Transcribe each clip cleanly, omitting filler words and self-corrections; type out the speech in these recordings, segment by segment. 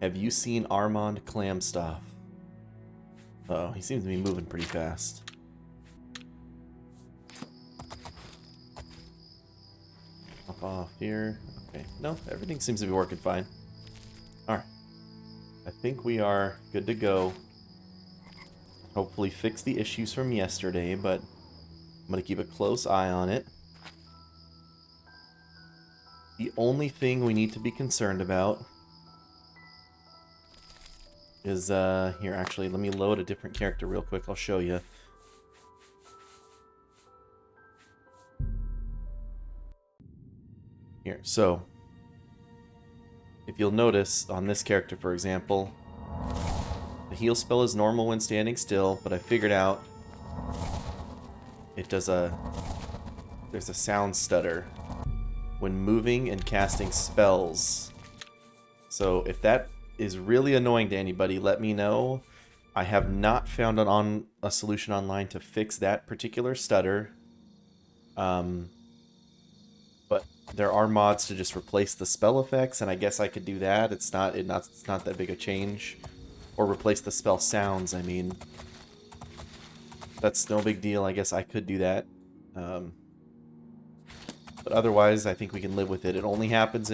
Have you seen Armand Clamstoff? Oh, he seems to be moving pretty fast. Hop off here. Okay, no, everything seems to be working fine. Alright. I think we are good to go. Hopefully fix the issues from yesterday, but I'm going to keep a close eye on it. The only thing we need to be concerned about is, here, actually, let me load a different character real quick. I'll show you. Here, so, if you'll notice, on this character, for example, the heal spell is normal when standing still, but I figured out it does there's a sound stutter when moving and casting spells. So if that is really annoying to anybody, let me know. I have not found a solution online to fix that particular stutter. But there are mods to just replace the spell effects, and I guess I could do that. It's not that big a change. Or replace the spell sounds, I mean. That's no big deal. I guess I could do that. But otherwise, I think we can live with it. It only happens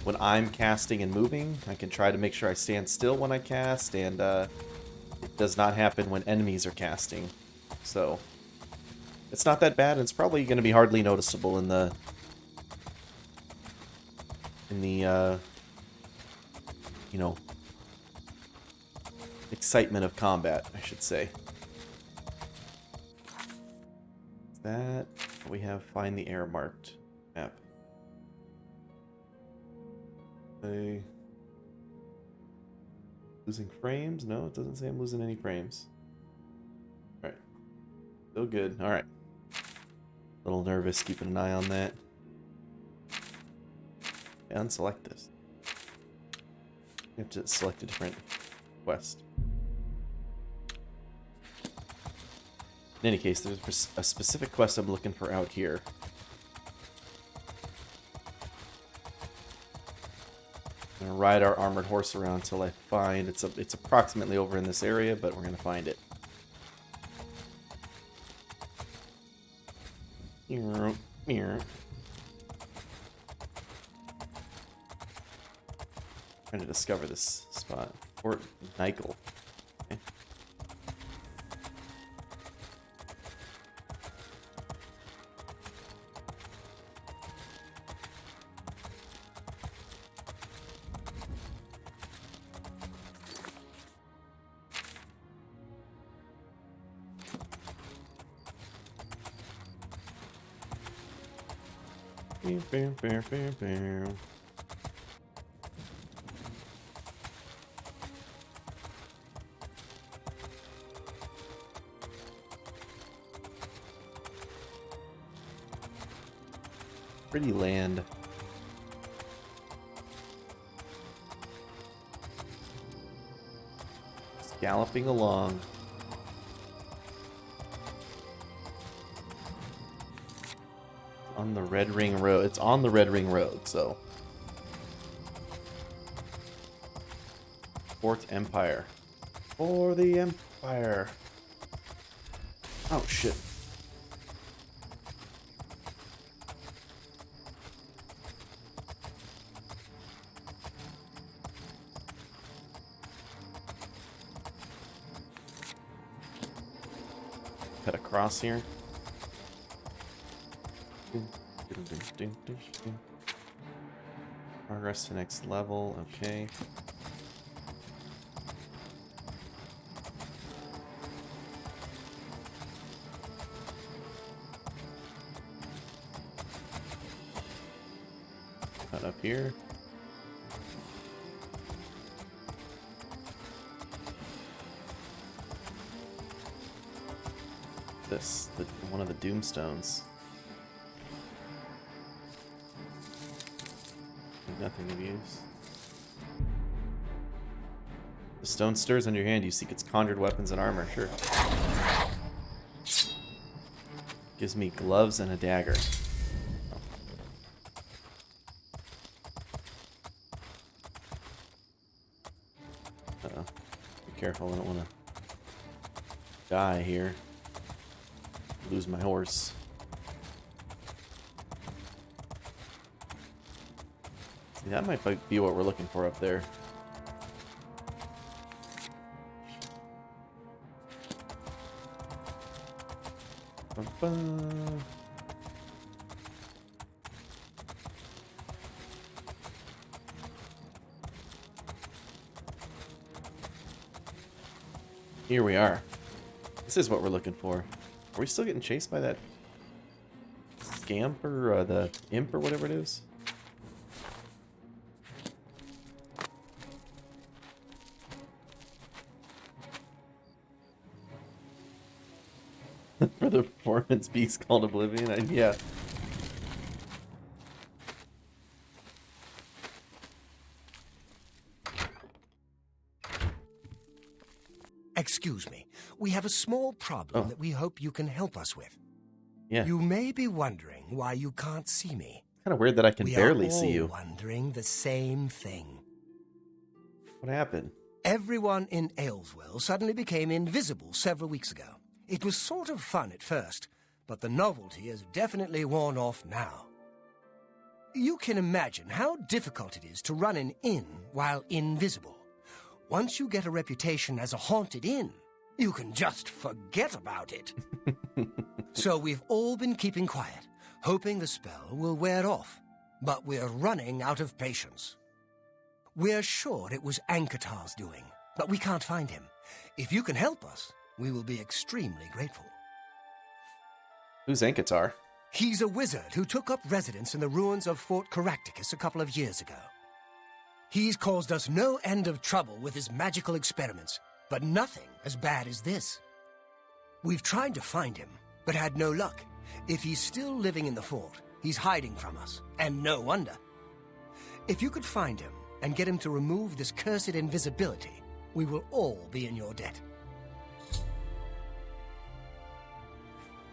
when I'm casting and moving. I can try to make sure I stand still when I cast, and it does not happen when enemies are casting. So it's not that bad, and it's probably going to be hardly noticeable in the you know, excitement of combat, I should say. That we have find the error marked map. Losing frames? No, it doesn't say I'm losing any frames. Alright. Still good. Alright. A little nervous keeping an eye on that. Unselect this. You have to select a different quest. In any case, there's a specific quest I'm looking for out here. I'm gonna ride our armored horse around until I find it's approximately over in this area, but we're gonna find it. Trying to discover this spot. Fort Nykel. Okay. Pretty land. Just galloping along. On the Red Ring Road. It's on the Red Ring Road, so. Fort Empire. For the Empire. Oh, shit. Cut across here. Progress to next level, okay. Cut up here. One of the Doomstones. Nothing of use. The stone stirs on your hand. You seek its conjured weapons and armor. Sure. Gives me gloves and a dagger. Be careful, I don't want to die here. Lose my horse. See, that might be what we're looking for up there. Ba-ba. Here we are. This is what we're looking for. Are we still getting chased by that scamp or the imp or whatever it is? For the performance beast called Oblivion? Yeah. Excuse me. We have a small problem that we hope you can help us with. Yeah. You may be wondering why you can't see me. Kind of weird that I can barely see you. We are all wondering the same thing. What happened? Everyone in Ayleswell suddenly became invisible several weeks ago. It was sort of fun at first, but the novelty has definitely worn off now. You can imagine how difficult it is to run an inn while invisible. Once you get a reputation as a haunted inn, you can just forget about it. So we've all been keeping quiet, hoping the spell will wear off. But we're running out of patience. We're sure it was Ankatar's doing, but we can't find him. If you can help us, we will be extremely grateful. Who's Ankatar? He's a wizard who took up residence in the ruins of Fort Caractacus a couple of years ago. He's caused us no end of trouble with his magical experiments, but nothing as bad as this. We've tried to find him, but had no luck. If he's still living in the fort, he's hiding from us, and no wonder. If you could find him and get him to remove this cursed invisibility, we will all be in your debt.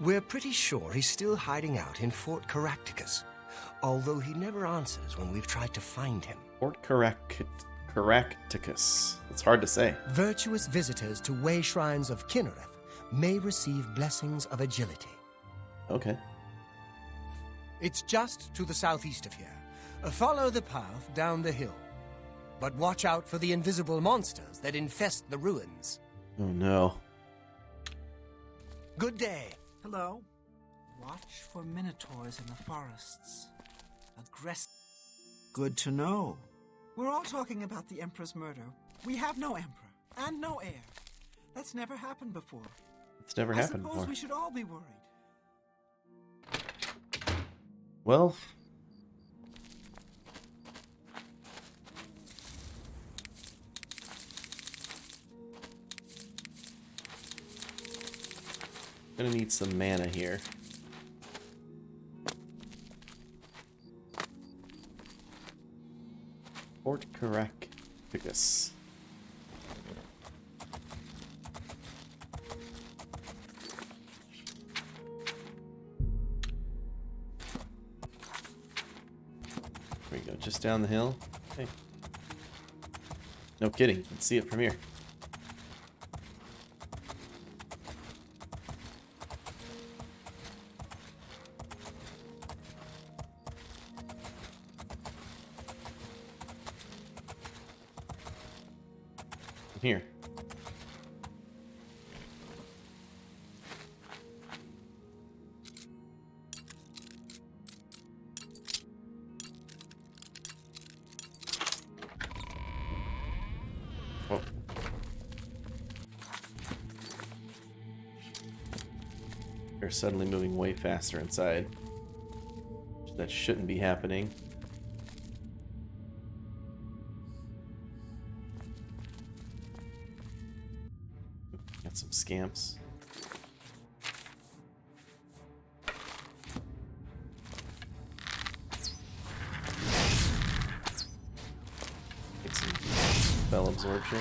We're pretty sure he's still hiding out in Fort Caractacus, although he never answers when we've tried to find him. Fort Caractacus. It's hard to say. Virtuous visitors to way shrines of Kinnereth may receive blessings of agility. Okay. It's just to the southeast of here. Follow the path down the hill. But watch out for the invisible monsters that infest the ruins. Oh no. Good day. Hello. Watch for minotaurs in the forests. Aggressive. Good to know. We're all talking about the Emperor's murder. We have no Emperor and no heir. That's never happened before. It's never happened I suppose before. we should all be worried. Well, gonna need some mana here. Fort Caractacus. There we go, just down the hill. Hey. No kidding, you can see it from here. Here. Whoa. They're suddenly moving way faster inside. That shouldn't be happening. Got some scamps. Get some spell absorption.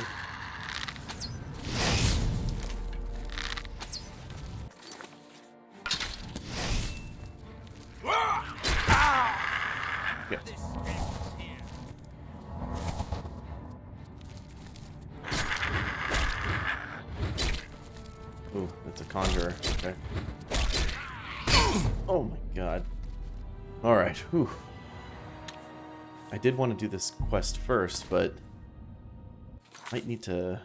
Yeah. it's a conjurer. Okay. Oh my god. Alright, whew. I did want to do this quest first, but might need to...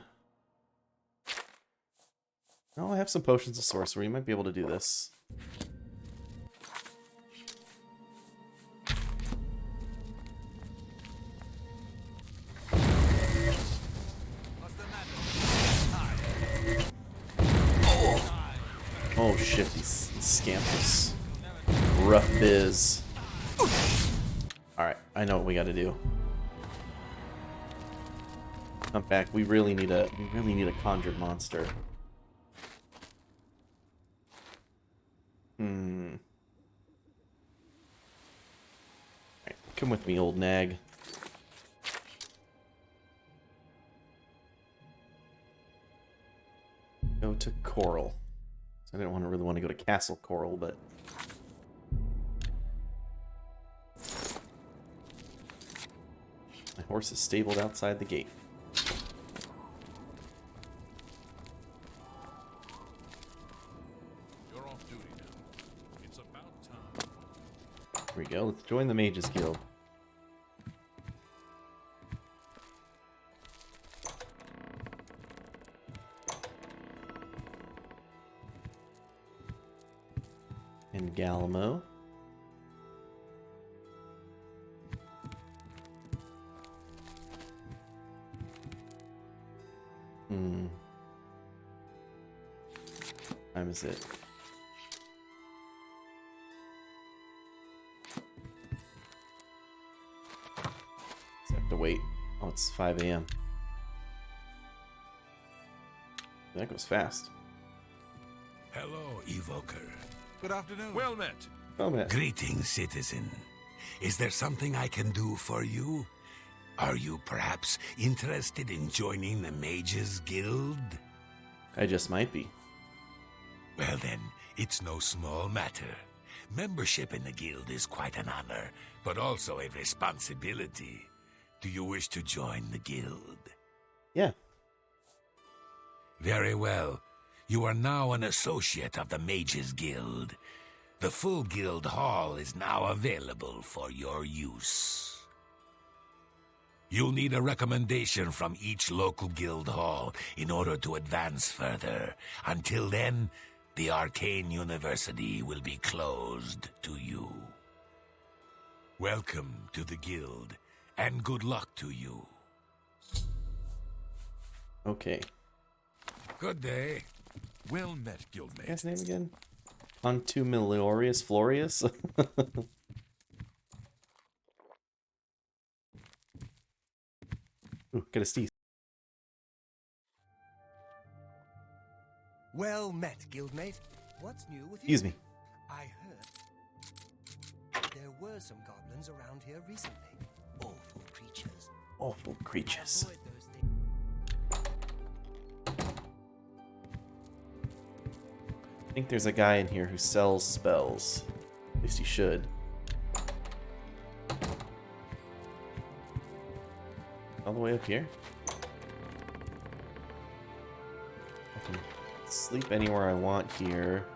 Oh, I have some potions of sorcery. You might be able to do this. Oh shit, these Scamp is rough biz. Alright, I know what we gotta do. Come back, we really need a conjured monster. Alright, come with me, old nag. Go to Coral. I didn't really want to go to Castle Coral, but... My horse is stabled outside the gate. You're off duty now. It's about time. Here we go, let's join the Mages Guild. In Galamo. Time is it? I have to wait. Oh, it's 5 a.m. That goes fast. Hello, Evoker. Good afternoon. Well met. Oh, man. Greetings, citizen. Is there something I can do for you? Are you perhaps interested in joining the Mages Guild? I just might be. Well then, it's no small matter. Membership in the guild is quite an honor, but also a responsibility. Do you wish to join the guild? Yeah. Very well. You are now an associate of the Mages Guild. The full guild hall is now available for your use. You'll need a recommendation from each local guild hall in order to advance further. Until then, the Arcane University will be closed to you. Welcome to the guild, and good luck to you. Okay. Good day. Well met, guildmate. What's his name again? Contumeliorius Florius? Ooh, get a steez. Well met, guildmate. What's new with you? Excuse me. I heard there were some goblins around here recently. Awful creatures. Awful creatures. Avoid those things. I think there's a guy in here who sells spells. At least he should. All the way up here? I can sleep anywhere I want here.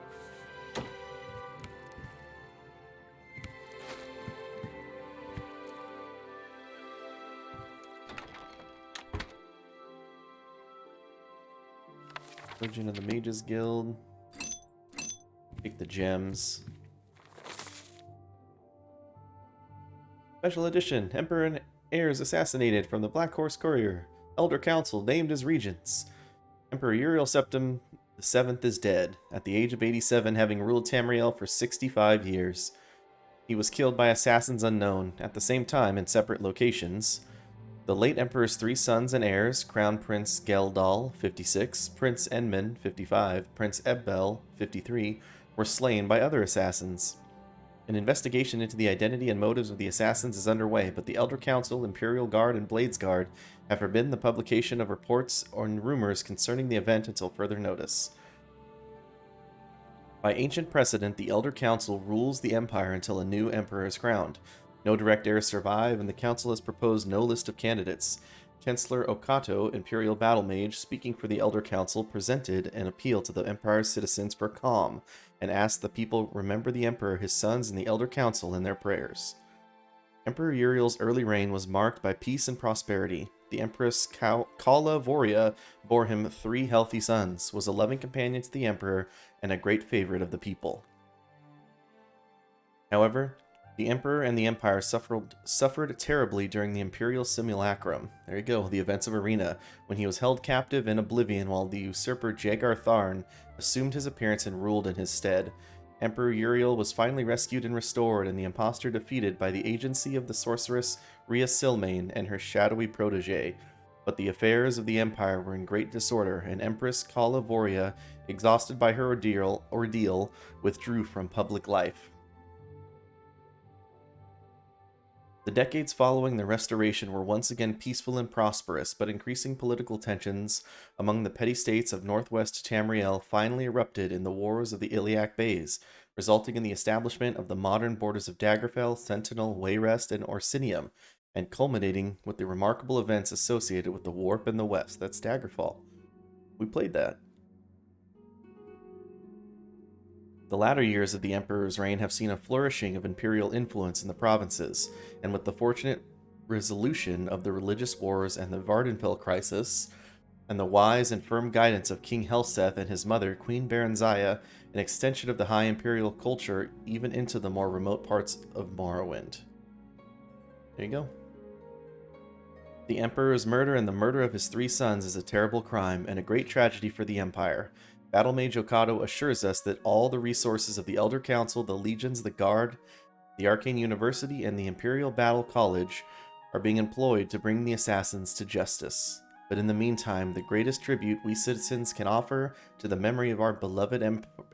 Origin of the Mages Guild. Take the gems. Special edition. Emperor and heirs assassinated from the Black Horse Courier. Elder Council named as regents. Emperor Uriel Septim VII is dead, at the age of 87, having ruled Tamriel for 65 years. He was killed by assassins unknown, at the same time in separate locations. The late Emperor's three sons and heirs, Crown Prince Geldal, 56, Prince Enman, 55, Prince Ebbel, 53, were slain by other assassins. An investigation into the identity and motives of the assassins is underway, but the Elder Council, Imperial Guard, and Blades Guard have forbidden the publication of reports or rumors concerning the event until further notice. By ancient precedent, the Elder Council rules the Empire until a new Emperor is crowned. No direct heirs survive, and the Council has proposed no list of candidates. Chancellor Okato, Imperial Battle Mage, speaking for the Elder Council, presented an appeal to the Empire's citizens for calm and asked the people remember the Emperor, his sons, and the Elder Council in their prayers. Emperor Uriel's early reign was marked by peace and prosperity. The Empress Kala Voria bore him 3 healthy sons, was a loving companion to the Emperor, and a great favorite of the people. However, the Emperor and the Empire suffered terribly during the Imperial Simulacrum. There you go, the events of Arena, when he was held captive in Oblivion while the usurper Jagar Tharn assumed his appearance and ruled in his stead. Emperor Uriel was finally rescued and restored, and the impostor defeated by the agency of the sorceress Rhea Silmain and her shadowy protege. But the affairs of the Empire were in great disorder, and Empress Kala Voria, exhausted by her ordeal, withdrew from public life. The decades following the Restoration were once again peaceful and prosperous, but increasing political tensions among the petty states of northwest Tamriel finally erupted in the Wars of the Iliac Bays, resulting in the establishment of the modern borders of Daggerfell, Sentinel, Wayrest, and Orsinium, and culminating with the remarkable events associated with the Warp in the West. That's Daggerfall. We played that. The latter years of the Emperor's reign have seen a flourishing of imperial influence in the provinces, and with the fortunate resolution of the religious wars and the Vardenfell crisis, and the wise and firm guidance of King Helseth and his mother, Queen Baranziah, an extension of the high imperial culture even into the more remote parts of Morrowind. There you go. The Emperor's murder and the murder of his 3 sons is a terrible crime and a great tragedy for the Empire. Battle Mage Okato assures us that all the resources of the Elder Council, the Legions, the Guard, the Arcane University, and the Imperial Battle College are being employed to bring the assassins to justice. But in the meantime, the greatest tribute we citizens can offer to the memory of our beloved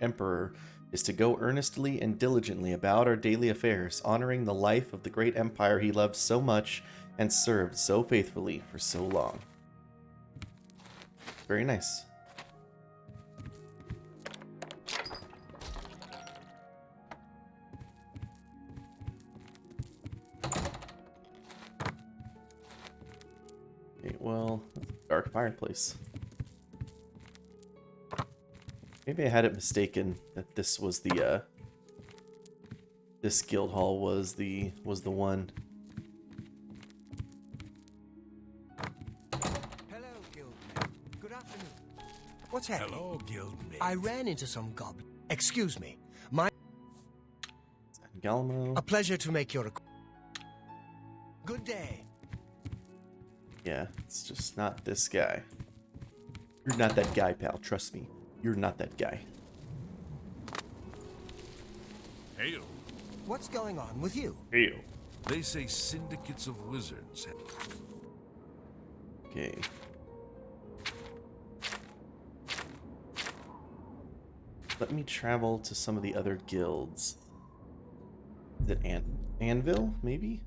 Emperor is to go earnestly and diligently about our daily affairs, honoring the life of the great empire he loved so much and served so faithfully for so long. Very nice. Okay, well, dark fireplace. Maybe I had it mistaken that this was the this guild hall was the one. Hello, guildmate. Good afternoon. What's happening? Hello, guildmate. I ran into some goblin. Excuse me. My Galmo. a pleasure to make your acquaintance. Good day. Yeah, it's just not this guy. You're not that guy, pal. Trust me. You're not that guy. Hail. What's going on with you? Ew. They say syndicates of wizards. Okay. Let me travel to some of the other guilds. Is it Anvil, maybe?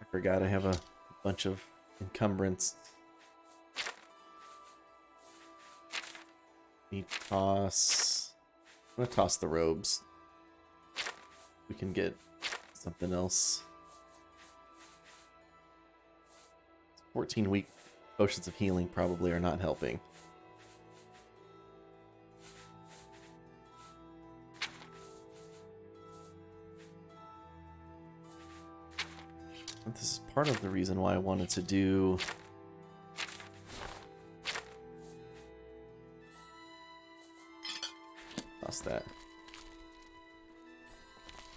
I forgot I have a bunch of encumbrance. Need to toss. I'm gonna toss the robes. We can get something else. 14-week potions of healing probably are not helping. This is part of the reason why I wanted to do lost that.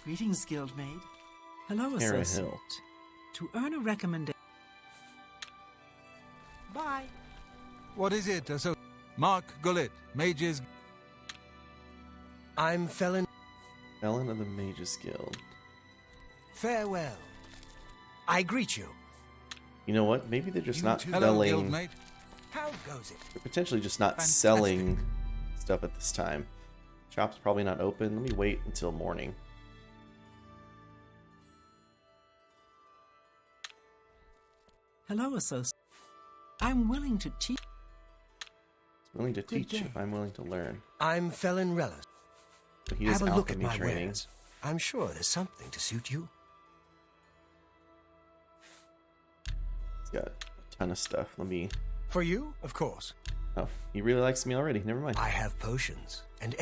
Greetings, Guildmaid. Hello, Hera associate. Hill. To earn a recommendation. Bye. What is it? Mark Gullet, Mages. I'm Felon. Felon of the Mages Guild. Farewell. I greet you. You know what? Maybe they're just You not too. Hello, selling. Guildmate. How goes it? They're potentially just not Fantastic. selling stuff at this time. Shop's probably not open. Let me wait until morning. Hello, associate. I'm willing to teach. Willing to Good teach day. if I'm willing to learn. I'm Felon Relis. So he is Have a look at alchemy my training. wares. I'm sure there's something to suit you. He's got a ton of stuff. Let me. For you, of course. Oh, he really likes me already. Never mind. I have potions and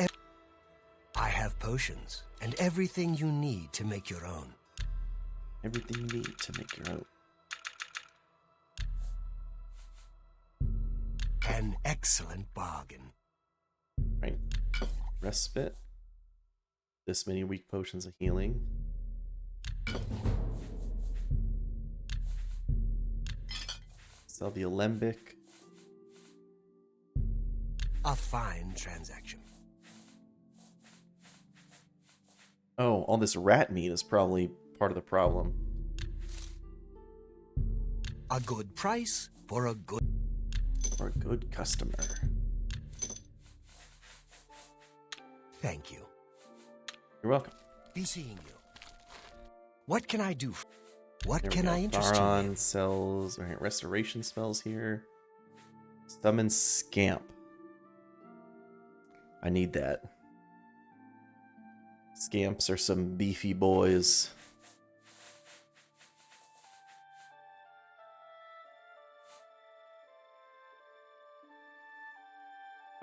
everything you need to make your own. Everything you need to make your own. An excellent bargain. Right. Respite. This many weak potions of healing. Sell the alembic. A fine transaction. Oh, all this rat meat is probably part of the problem. A good price for a good... For a good customer. Thank you. You're welcome. Be seeing you. What can I do? What There we can go. I interest you Baron in? sells restoration spells here. Summon Scamp. I need that. Scamps are some beefy boys.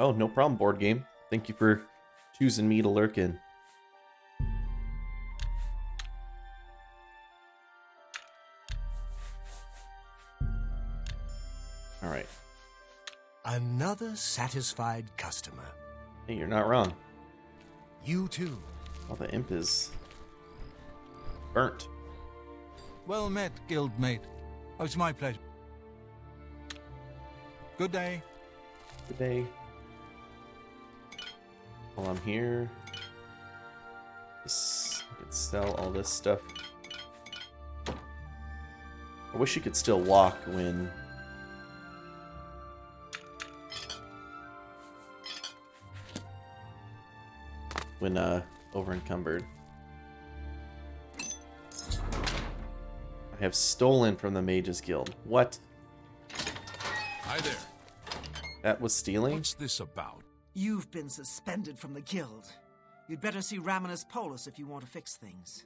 Oh, no problem, board game. Thank you for choosing me to lurk in. All right. Another satisfied customer. Hey, you're not wrong. You too. Oh, the imp is burnt. Well met, guildmate. Oh, it's my pleasure. Good day. Good day. While I'm here, I can sell all this stuff. I wish you could still walk when over encumbered. I have stolen from the Mages Guild. What? Hi there. That was stealing? What's this about? You've been suspended from the guild. You'd better see Raminus Polus if you want to fix things.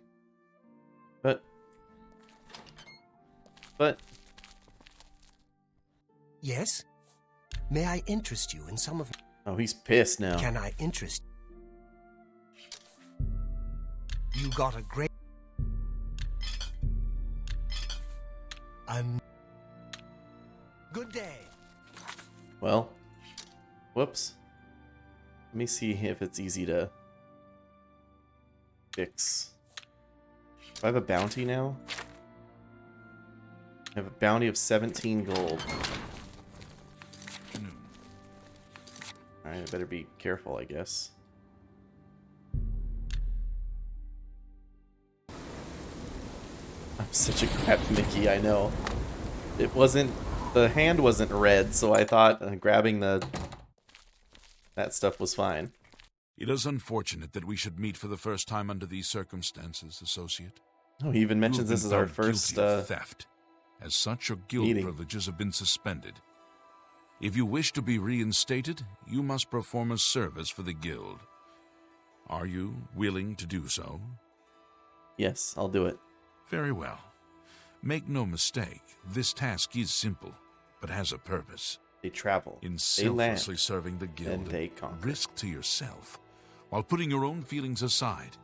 But Yes? May I interest you in some of... oh, he's pissed now. Can I interest... You got a great... Good day. Well, whoops. Let me see if it's easy to fix. Do I have a bounty now? I have a bounty of 17 gold. Alright, I better be careful, I guess. I'm such a crap Mickey, I know. It wasn't... the hand wasn't red, so I thought grabbing that stuff was fine. It is unfortunate that we should meet for the first time under these circumstances, associate. Oh, he even mentions You have this is been our found first guilty of theft. As such, your guild meeting. privileges have been suspended. If you wish to be reinstated, you must perform a service for the guild. Are you willing to do so? Yes, I'll do it. Very well. Make no mistake, this task is simple, but has a purpose. They travel. In They land. selflessly serving the guild, and they conquer. risk to yourself, while putting your own feelings aside,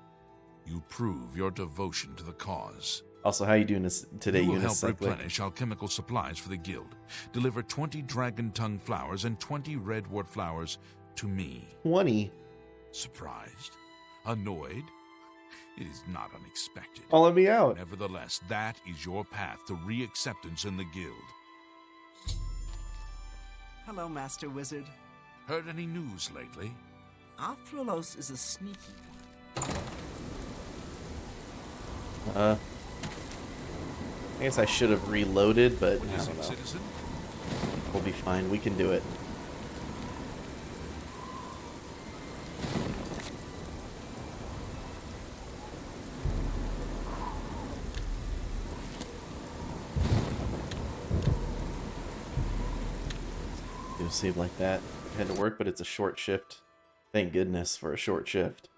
you prove your devotion to the cause. Also, how you doing this today, You will help Unicyclic? replenish alchemical supplies for the guild. Deliver 20 dragon tongue flowers and 20 redwort flowers to me. 20. Surprised? Annoyed? It is not unexpected. Calling me out. Nevertheless, that is your path to re-acceptance in the guild. Hello, Master Wizard. Heard any news lately? Arthrolos is a sneaky one. I guess I should have reloaded, but I Is don't it, know. citizen? We'll be fine. We can do it. to save like that. I had to work, but it's a short shift. Thank goodness for a short shift.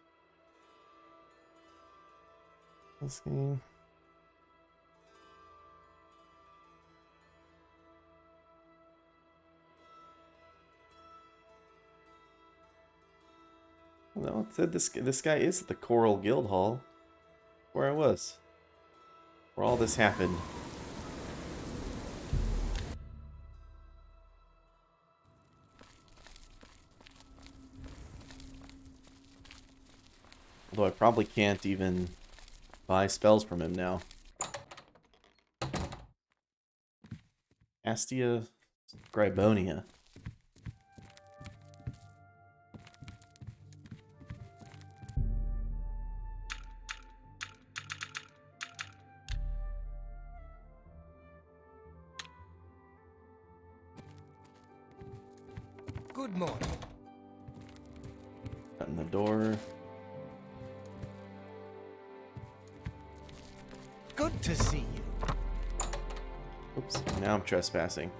This game. No, it said this guy is at the Coral Guild Hall, where I was, where all this happened. Although I probably can't even buy spells from him now. Astia Scribonia. Good morning. Shutting the door. Good to see you. Oops, now I'm trespassing.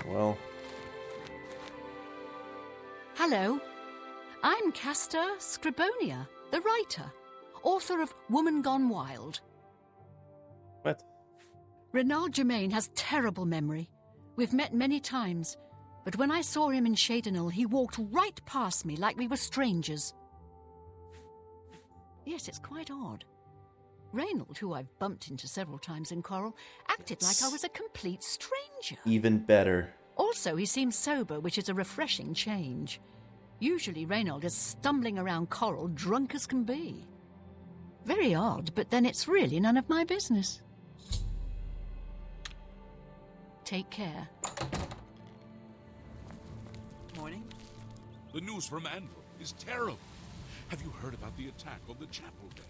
Well. Hello. I'm Castor Scribonia, the writer, author of Woman Gone Wild. What? Renald Germain has terrible memory. We've met many times, but when I saw him in Shadenil, he walked right past me like we were strangers. Yes, it's quite odd. Reynald, who I've bumped into several times in Coral, acted like I was a complete stranger. Even better. Also, he seems sober, which is a refreshing change. Usually Reynald is stumbling around Coral, drunk as can be. Very odd, but then it's really none of my business. Take care. Morning. The news from Anvil is terrible. Have you heard about the attack on the chapel there?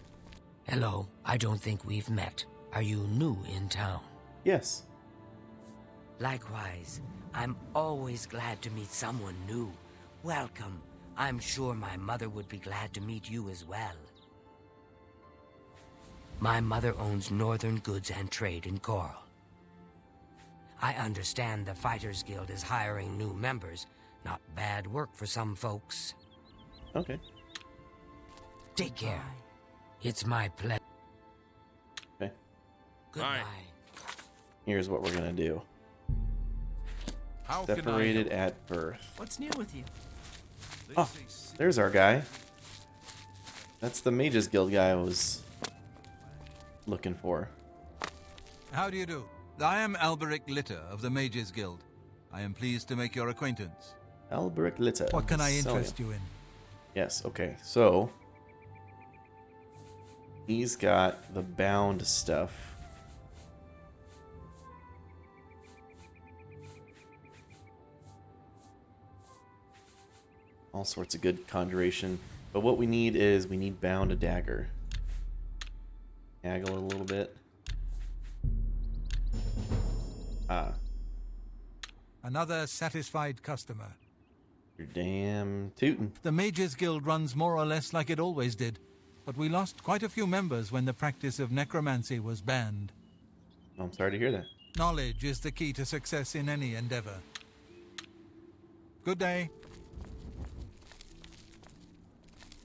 Hello, I don't think we've met. Are you new in town? Yes. Likewise, I'm always glad to meet someone new. Welcome. I'm sure my mother would be glad to meet you as well. My mother owns Northern Goods and Trade in Coral. I understand the Fighters Guild is hiring new members. Not bad work for some folks. Okay. Take care. It's my pleasure. Okay. Goodbye. Here's what we're gonna do. How can I Separated help? at birth. What's new with you? Oh, there's our guy. That's the Mages Guild guy I was looking for. How do you do? I am Alberic Litter of the Mages Guild. I am pleased to make your acquaintance. Alberic Litter. What can I Selling. interest you in? Yes, okay. So, he's got the bound stuff. All sorts of good conjuration. But what we need is, we need bound a dagger. Haggle a little bit. Ah, Another satisfied customer. you're damn tootin'. The Mages Guild runs more or less like it always did, but we lost quite a few members when the practice of necromancy was banned. I'm sorry to hear that. Knowledge is the key to success in any endeavor. Good day.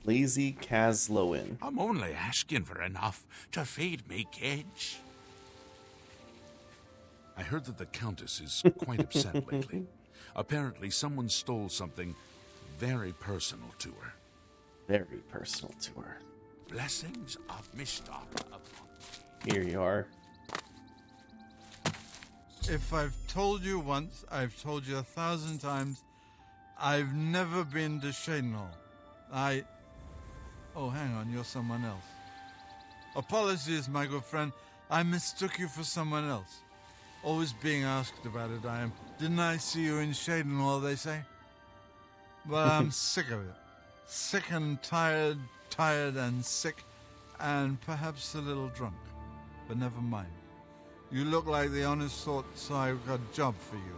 Lazy Caslowen. I'm only asking for enough to feed me kids. I heard that the Countess is quite upset lately. Apparently, someone stole something very personal to her. Very personal to her. Blessings of Mistara upon me. Here you are. If I've told you once, I've told you 1,000 times, I've never been to Shadenal. Oh, hang on, you're someone else. Apologies, my good friend. I mistook you for someone else. Always being asked about it, I am. Didn't I see you in Shadenal, they say? But I'm sick of it. Sick and tired and sick, and perhaps a little drunk. But never mind. You look like the honest sort, so I've got a job for you.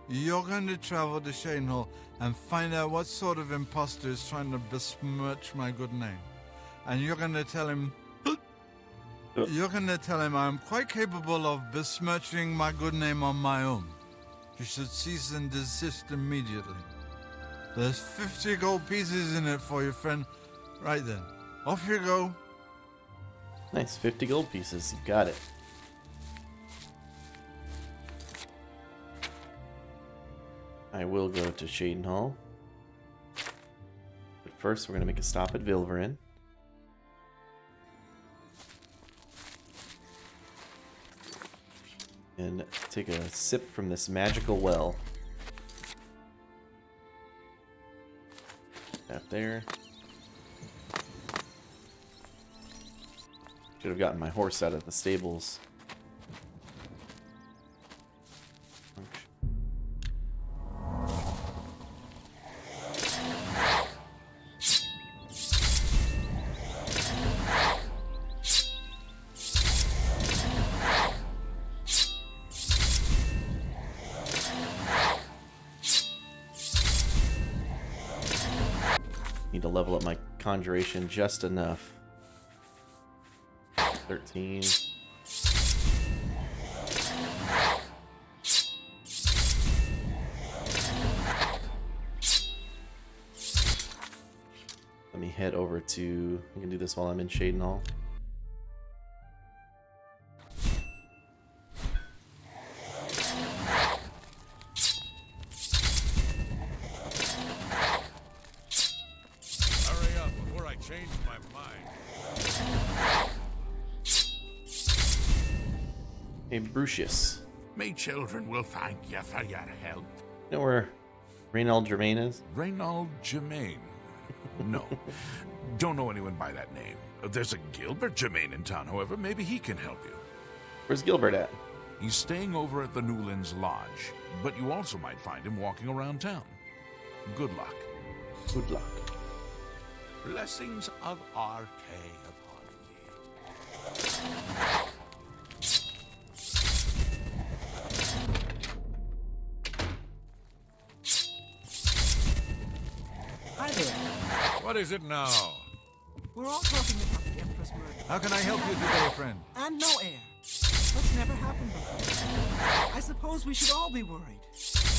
You're going to travel to Shadenhall and find out what sort of imposter is trying to besmirch my good name. And you're going to tell him... You're going to tell him I'm quite capable of besmirching my good name on my own. You should cease and desist immediately. There's 50 gold pieces in it for you, friend. Right then. Off you go. Nice, 50 gold pieces. You got it. I will go to Shadenhall. But first, we're going to make a stop at Vilverin. And take a sip from this magical well. That there. Should have gotten my horse out of the stables. Need to level up my conjuration just enough. 13. Let me head over to... I can do this while I'm in Shadenhall. Hurry up before I change my mind. Hey, Brucius. My children will thank you for your help. You know where Reynald Germain is? Reynald Germain? No. Don't know anyone by that name. There's a Gilbert Germain in town, however. Maybe he can help you. Where's Gilbert at? He's staying over at the Newlands Lodge, but you also might find him walking around town. Good luck. Good luck. Blessings of RK upon thee. Hi there. What is it now? We're all talking about the Emperor's murder. How can I help you today, friend? And no heir. What's never happened before. I suppose we should all be worried. Is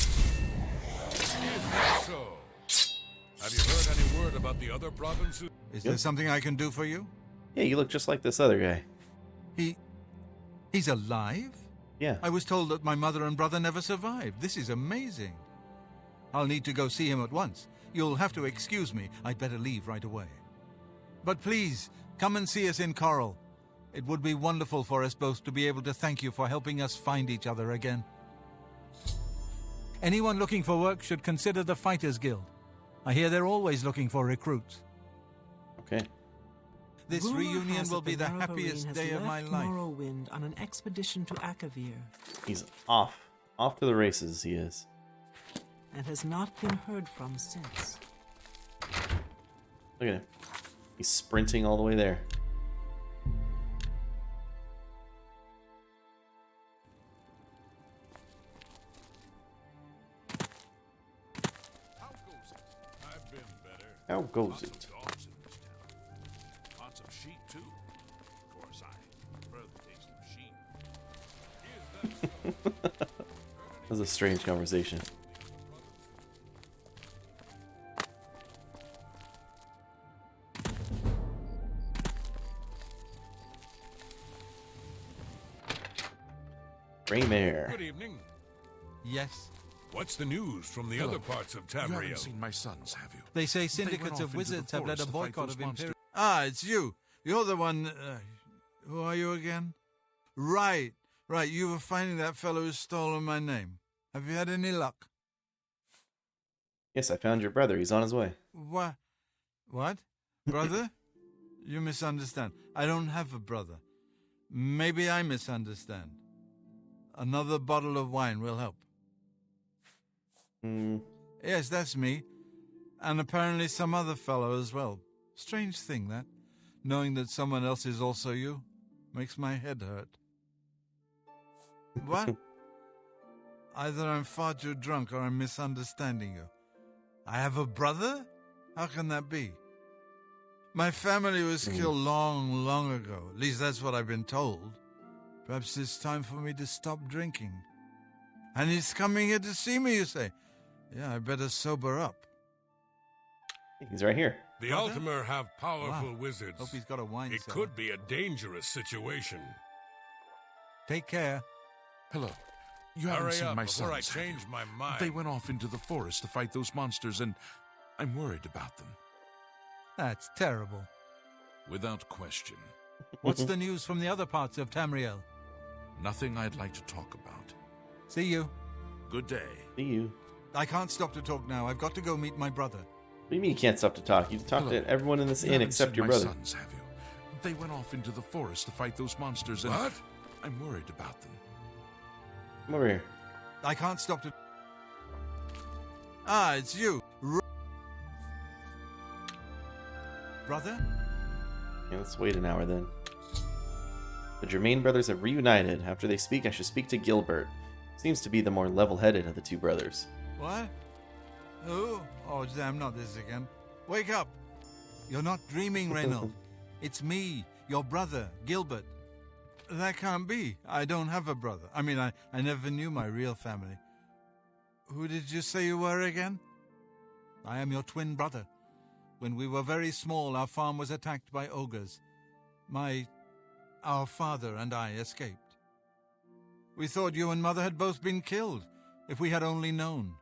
that so? Have you heard any word about the other provinces? Is there something I can do for you? Yeah, you look just like this other guy. He's alive? Yeah. I was told that my mother and brother never survived. This is amazing. I'll need to go see him at once. You'll have to excuse me. I'd better leave right away. But please, come and see us in Coral. It would be wonderful for us both to be able to thank you for helping us find each other again. Anyone looking for work should consider the Fighters Guild. I hear they're always looking for recruits. Okay. This Rumor reunion has will it be the Naravarine happiest has day of my left life. Morrowind on an expedition to Akavir He's off. Off to the races, he is. and has not been heard from since. Look at him. He's sprinting all the way there. How goes it? I've been better. How goes Lots it? of dogs in this town. Lots of sheep, too. Of course, I prefer the taste of sheep. Is that so? That was a strange conversation. Raymare. Good evening. Yes. What's the news from the other parts of You haven't Tamriel? seen my sons, have you? They say They syndicates went off of into wizards the have led a forest to fight boycott those of Imperial... monsters. Ah, it's you. You're the one... who are you again? Right. You were finding that fellow who's stolen my name. Have you had any luck? Yes, I found your brother. He's on his way. What? Brother? You misunderstand. I don't have a brother. Maybe I misunderstand. Another bottle of wine will help. Yes, that's me. And apparently some other fellow as well. Strange thing, that. Knowing that someone else is also you makes my head hurt. What? Either I'm far too drunk or I'm misunderstanding you. I have a brother? How can that be? My family was killed long, long ago. At least that's what I've been told. Perhaps it's time for me to stop drinking. And he's coming here to see me, you say? Yeah, I better sober up. He's right here. The Ultimar have powerful wizards. Hope he's got a wine It cellar. could be a dangerous situation. Take care. Hello. You haven't Hurry seen up my before I sons, have change you? my mind. They went off into the forest to fight those monsters, and I'm worried about them. That's terrible. Without question. What's the news from the other parts of Tamriel? Nothing I'd like to talk about. See you. Good day. See you. I can't stop to talk now. I've got to go meet my brother. What do you mean you can't stop to talk? You talk Hello. to everyone in this You inn haven't except seen your my brother. sons, have you? They went off into the forest to fight those monsters, and What? I'm worried about them. Come over here. I can't stop to... Ah, it's you. Brother? Yeah, let's wait an hour then. The Germain brothers have reunited. After they speak, I should speak to Gilbert. Seems to be the more level-headed of the two brothers. What? Who? Oh, damn, not this again. Wake up! You're not dreaming, Reynold. It's me, your brother, Gilbert. That can't be. I don't have a brother. I mean, I never knew my real family. Who did you say you were again? I am your twin brother. When we were very small, our farm was attacked by ogres. Our father and I escaped. We thought you and Mother had both been killed, if we had only known.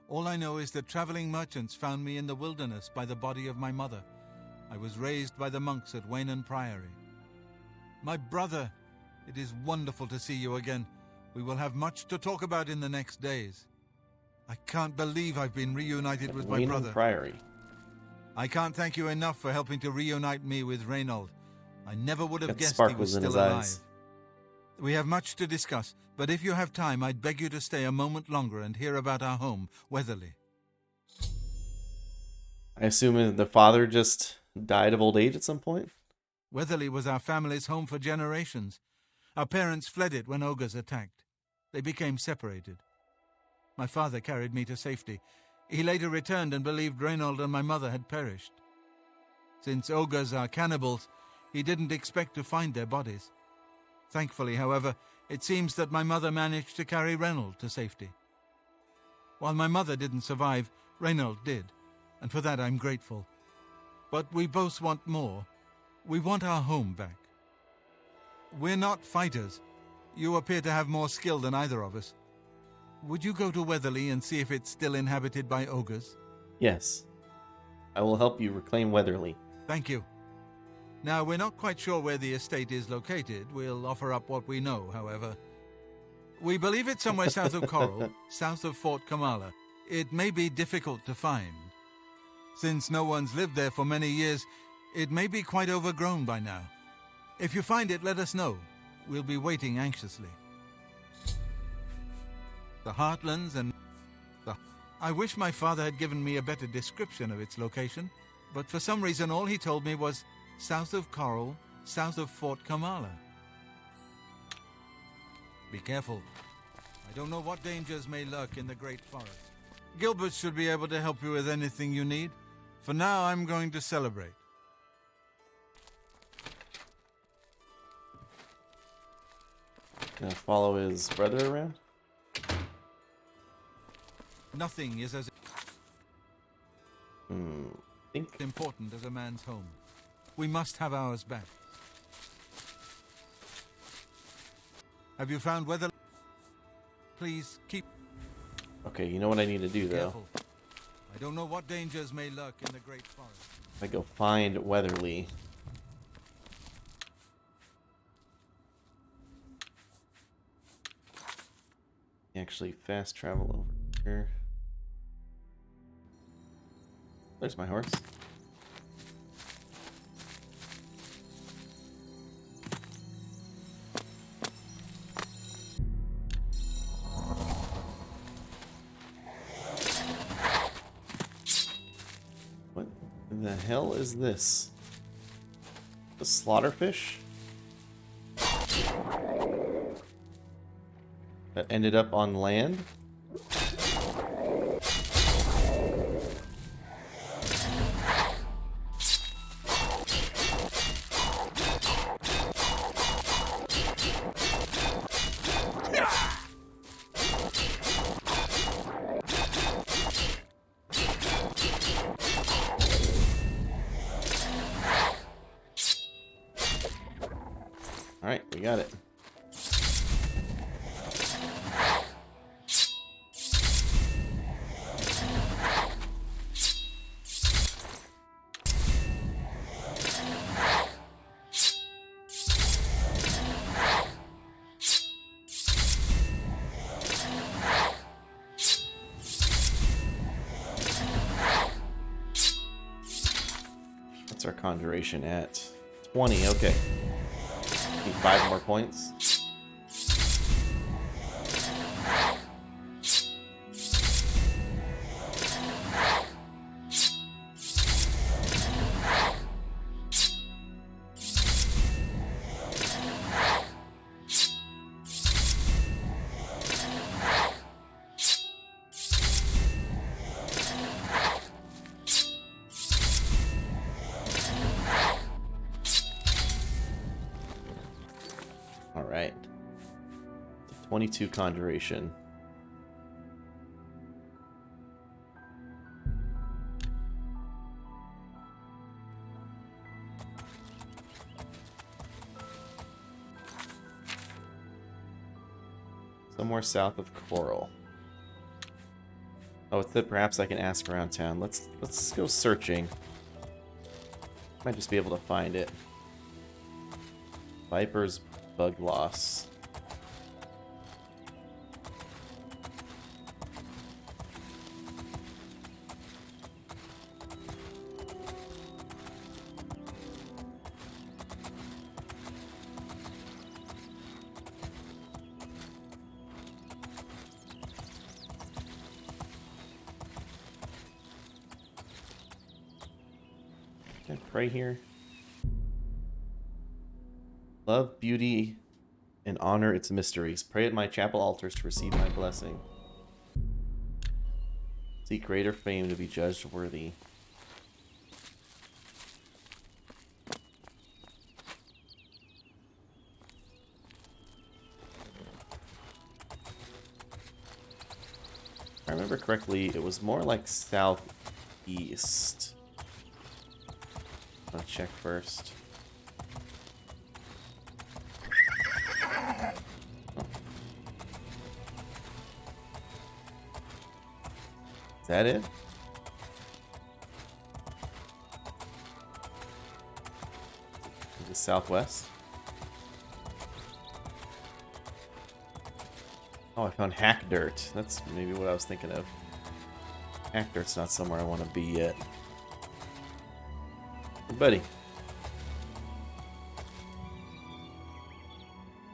All I know is that traveling merchants found me in the wilderness by the body of my mother. I was raised by the monks at Waynon Priory. My brother, it is wonderful to see you again. We will have much to talk about in the next days. I can't believe I've been reunited with my brother. Priory. I can't thank you enough for helping to reunite me with Reynold. I never would have Got guessed he sparkles was in still his alive. eyes. We have much to discuss, but if you have time, I'd beg you to stay a moment longer and hear about our home, Weatherly. I assume the father just died of old age at some point? Weatherly was our family's home for generations. Our parents fled it when ogres attacked. They became separated. My father carried me to safety. He later returned and believed Reynold and my mother had perished. Since ogres are cannibals, he didn't expect to find their bodies. Thankfully, however, it seems that my mother managed to carry Reynold to safety. While my mother didn't survive, Reynold did, and for that I'm grateful. But we both want more. We want our home back. We're not fighters. You appear to have more skill than either of us. Would you go to Weatherly and see if it's still inhabited by ogres? Yes. I will help you reclaim Weatherly. Thank you. Now, we're not quite sure where the estate is located. We'll offer up what we know, however. We believe it's somewhere south of Coral, south of Fort Kamala. It may be difficult to find. Since no one's lived there for many years, it may be quite overgrown by now. If you find it, let us know. We'll be waiting anxiously. The Heartlands and I wish my father had given me a better description of its location, but for some reason all he told me was south of Coral, south of Fort Kamala. Be careful. I don't know what dangers may lurk in the Great Forest. Gilbert should be able to help you with anything you need. For now, I'm going to celebrate. Gonna follow his brother around? Nothing is as Think. important as a man's home. We must have ours back. Have you found Weatherly? Please keep Okay, you know what I need to do though? careful. I don't know what dangers may lurk in the Great Forest. I go find Weatherly. Actually, fast travel over here. There's my horse. What the hell is this? The slaughterfish? Did that ended up on land. Alright, we got it. What's our conjuration at? 20, okay. Need 5 more points. Alright. 22 conjuration. Somewhere south of Coral. Oh, it's that perhaps I can ask around town. Let's go searching. Might just be able to find it. Viper's bug loss. Can I pray here? Love, beauty, and honor its mysteries. Pray at my chapel altars to receive my blessing. Seek greater fame to be judged worthy. If I remember correctly, it was more like southeast. I'm gonna check first. Is that it? The southwest? Oh, I found hack dirt. That's maybe what I was thinking of. Hack dirt's not somewhere I want to be yet. Hey, buddy.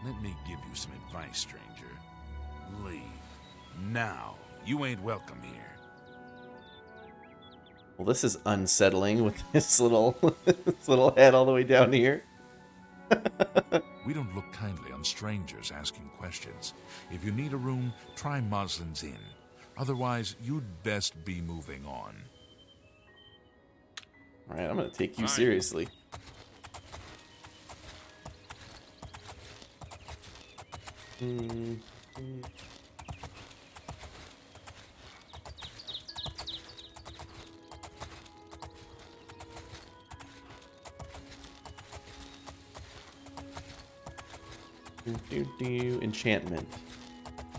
Let me give you some advice, stranger. Leave. Now. You ain't welcome here. Well, this is unsettling with this little head all the way down here. We don't look kindly on strangers asking questions. If you need a room, try Moslin's Inn. Otherwise, you'd best be moving on. All right, I'm gonna take you seriously. Enchantment.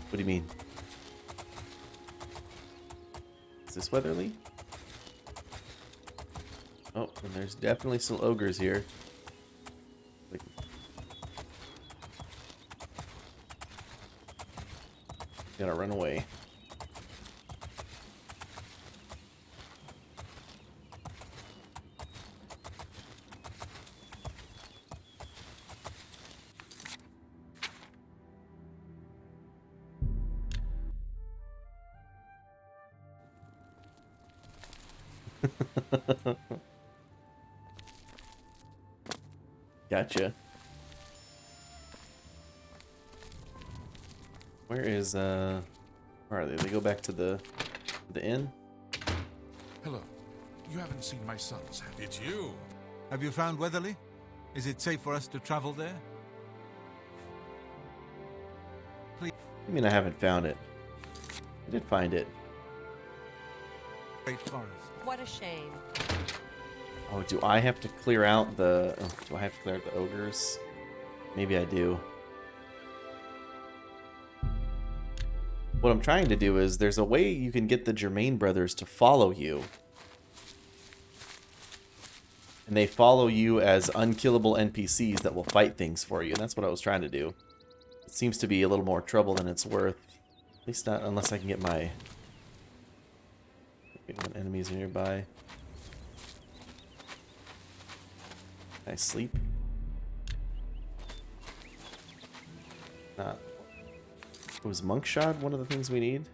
What do you mean? Is this Weatherly? Oh, and there's definitely some ogres here. Like, gotta run away. Gotcha. Where is where are they? They go back to the inn? Hello. You haven't seen my sons, have you? It's you. Have you found Weatherly? Is it safe for us to travel there? I mean, I haven't found it. I did find it. Great forest. What a shame. Oh, do I have to clear out the... Oh, do I have to clear out the ogres? Maybe I do. What I'm trying to do is, there's a way you can get the Germain brothers to follow you. And they follow you as unkillable NPCs that will fight things for you. And that's what I was trying to do. It seems to be a little more trouble than it's worth. At least not unless I can get my... enemies nearby. Can I sleep? Not. Was Monk Shot one of the things we need?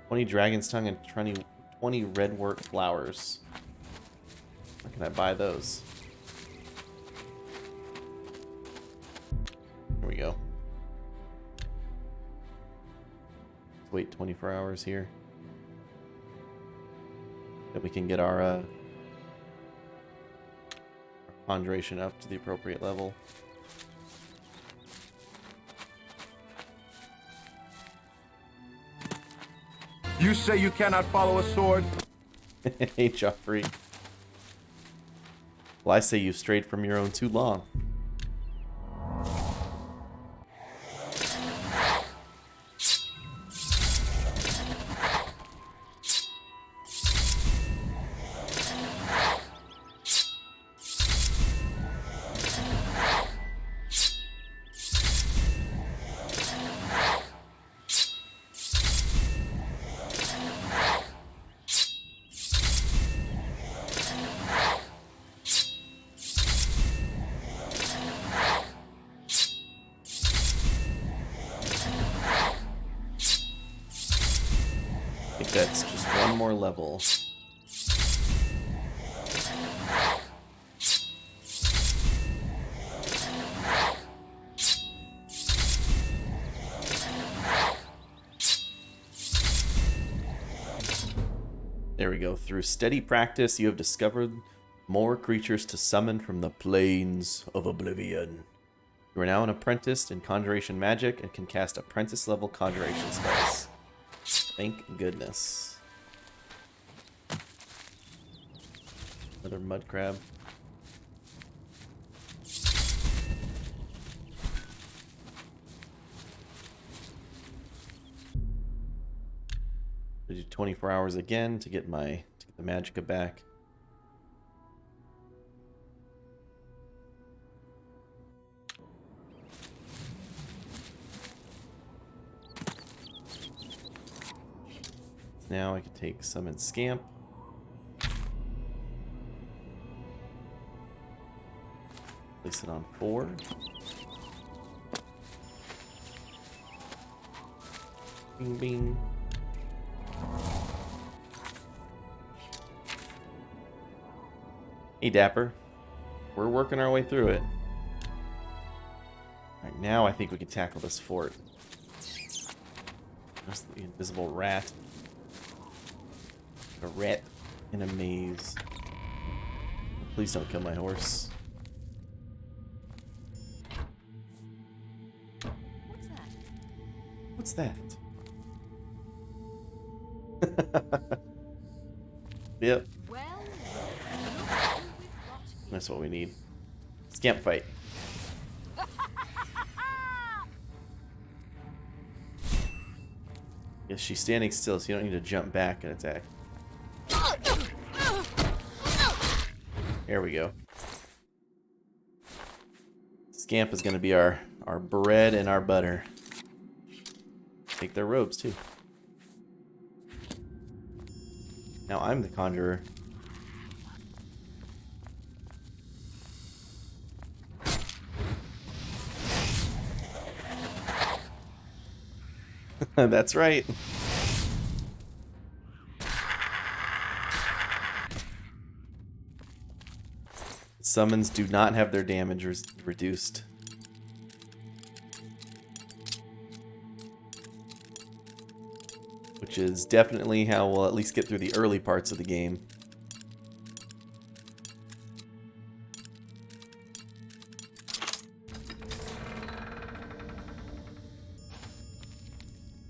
20 Dragon's Tongue and 20 Redwort Flowers. Where can I buy those? Here we go. Let's wait 24 hours here. Then we can get our conjuration up to the appropriate level. You say you cannot follow a sword? Hey, Joffrey. Well, I say you've strayed from your own too long. I think that's just one more level. There we go. Through steady practice, you have discovered more creatures to summon from the plains of Oblivion. You are now an apprentice in conjuration magic and can cast apprentice-level conjuration spells. Thank goodness. Another mud crab. I do 24 hours again to get the magicka back. Now I can take summon Scamp. Place it on 4. Bing bing. Hey Dapper. We're working our way through it. Alright, now I think we can tackle this fort. There's the invisible rat. A rat in a maze. Please don't kill my horse. What's that? What's that? Yep. Well, That's what we need. Scamp fight. Yes, she's standing still, so you don't need to jump back and attack. There we go. Scamp is going to be our bread and our butter. Take their robes, too. Now I'm the conjurer. That's right. Summons do not have their damage reduced. which is definitely how we'll at least get through the early parts of the game.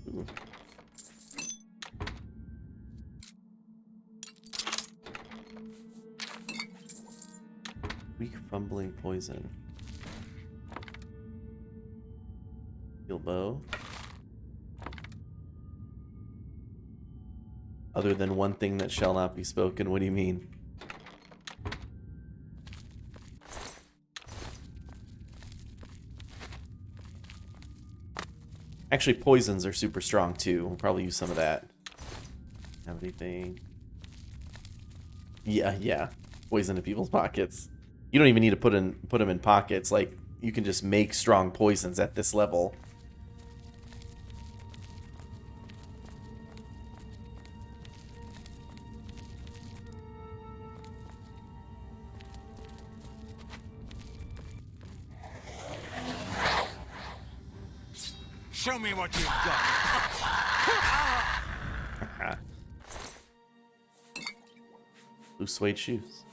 Ooh. Weak fumbling poison. Steel bow. Other than one thing that shall not be spoken, what do you mean? Actually, poisons are super strong too. We'll probably use some of that. Have anything? Yeah. Poison in people's pockets. You don't even need to put them in pockets. Like, you can just make strong poisons at this level. Show me what you've got. Blue suede shoes.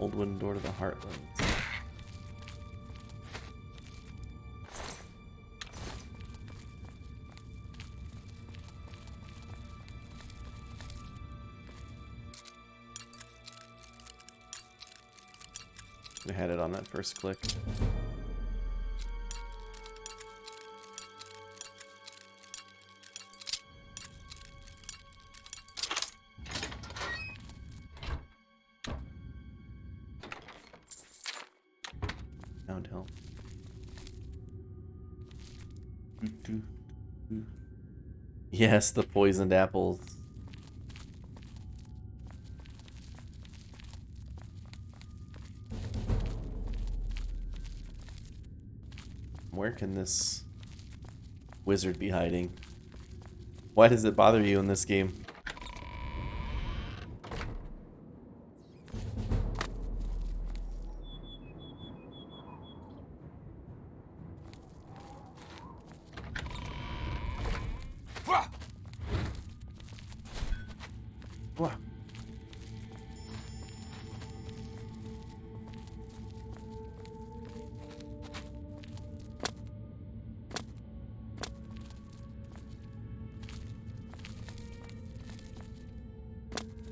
Old wooden door to the Heartlands. I had it on that first click. Downhill. Yes, the poisoned apples. Where can this wizard be hiding? Why does it bother you in this game?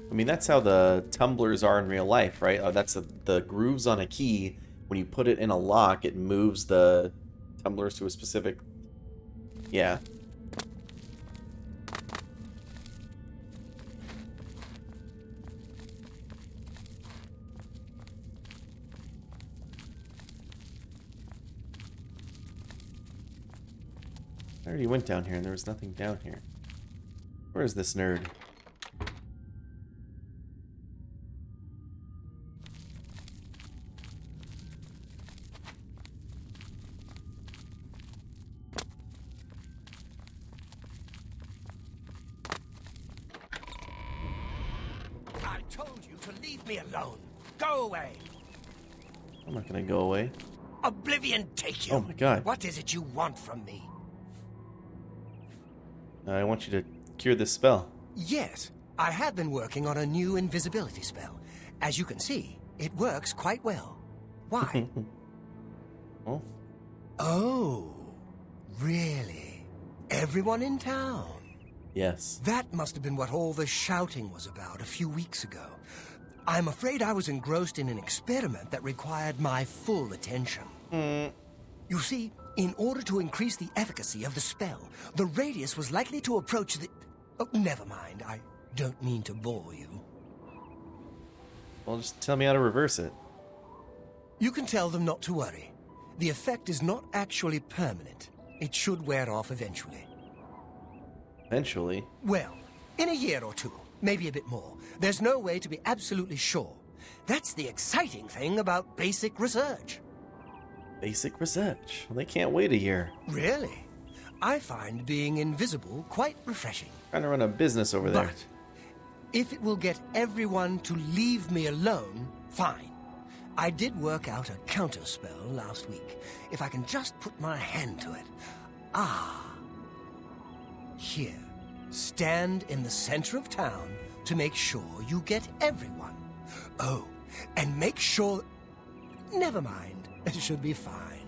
I mean, that's how the tumblers are in real life, right? That's the grooves on a key. When you put it in a lock, it moves the tumblers to a specific... Yeah. I already went down here and there was nothing down here. Where is this nerd? Alone. Go away. I'm not gonna go away. Oblivion take you. Oh my god. What is it you want from me? I want you to cure this spell. Yes, I have been working on a new invisibility spell. As you can see, it works quite well. Why? Oh. Oh, really? Everyone in town? Yes. That must have been what all the shouting was about a few weeks ago. I'm afraid I was engrossed in an experiment that required my full attention. You see, in order to increase the efficacy of the spell, the radius was likely to approach the... Oh, never mind, I don't mean to bore you. Well, just tell me how to reverse it. You can tell them not to worry. The effect is not actually permanent. It should wear off eventually. Eventually? Well, in a year or two. Maybe a bit more. There's no way to be absolutely sure. That's the exciting thing about basic research. Basic research? Well, they can't wait a year. Really? I find being invisible quite refreshing. Trying to run a business over there. But If it will get everyone to leave me alone, fine. I did work out a counterspell last week. If I can just put my hand to it. Ah. Here. Stand in the center of town to make sure you get everyone. Oh, and make sure... Never mind. It should be fine.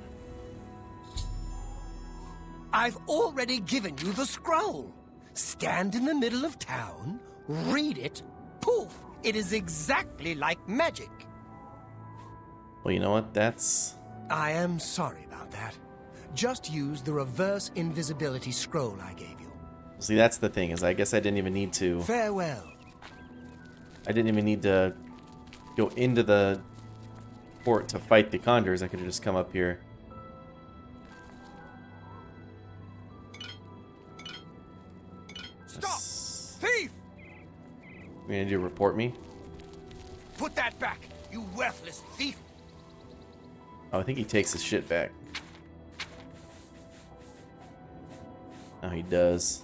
I've already given you the scroll. Stand in the middle of town, read it, poof! It is exactly like magic. Well, you know what? That's... I am sorry about that. Just use the reverse invisibility scroll I gave you. See, that's the thing, is I guess I didn't even need to... Farewell. I didn't even need to go into the fort to fight the Condors. I could have just come up here. Stop! Thief! You gonna do report me? Put that back, you worthless thief! Oh, I think he takes his shit back. Oh, he does.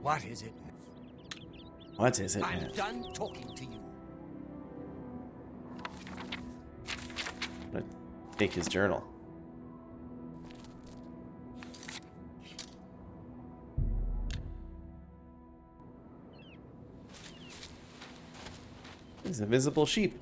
What is it? What is it, I'm man? done talking to you. I'm gonna take his journal. He's a visible sheep.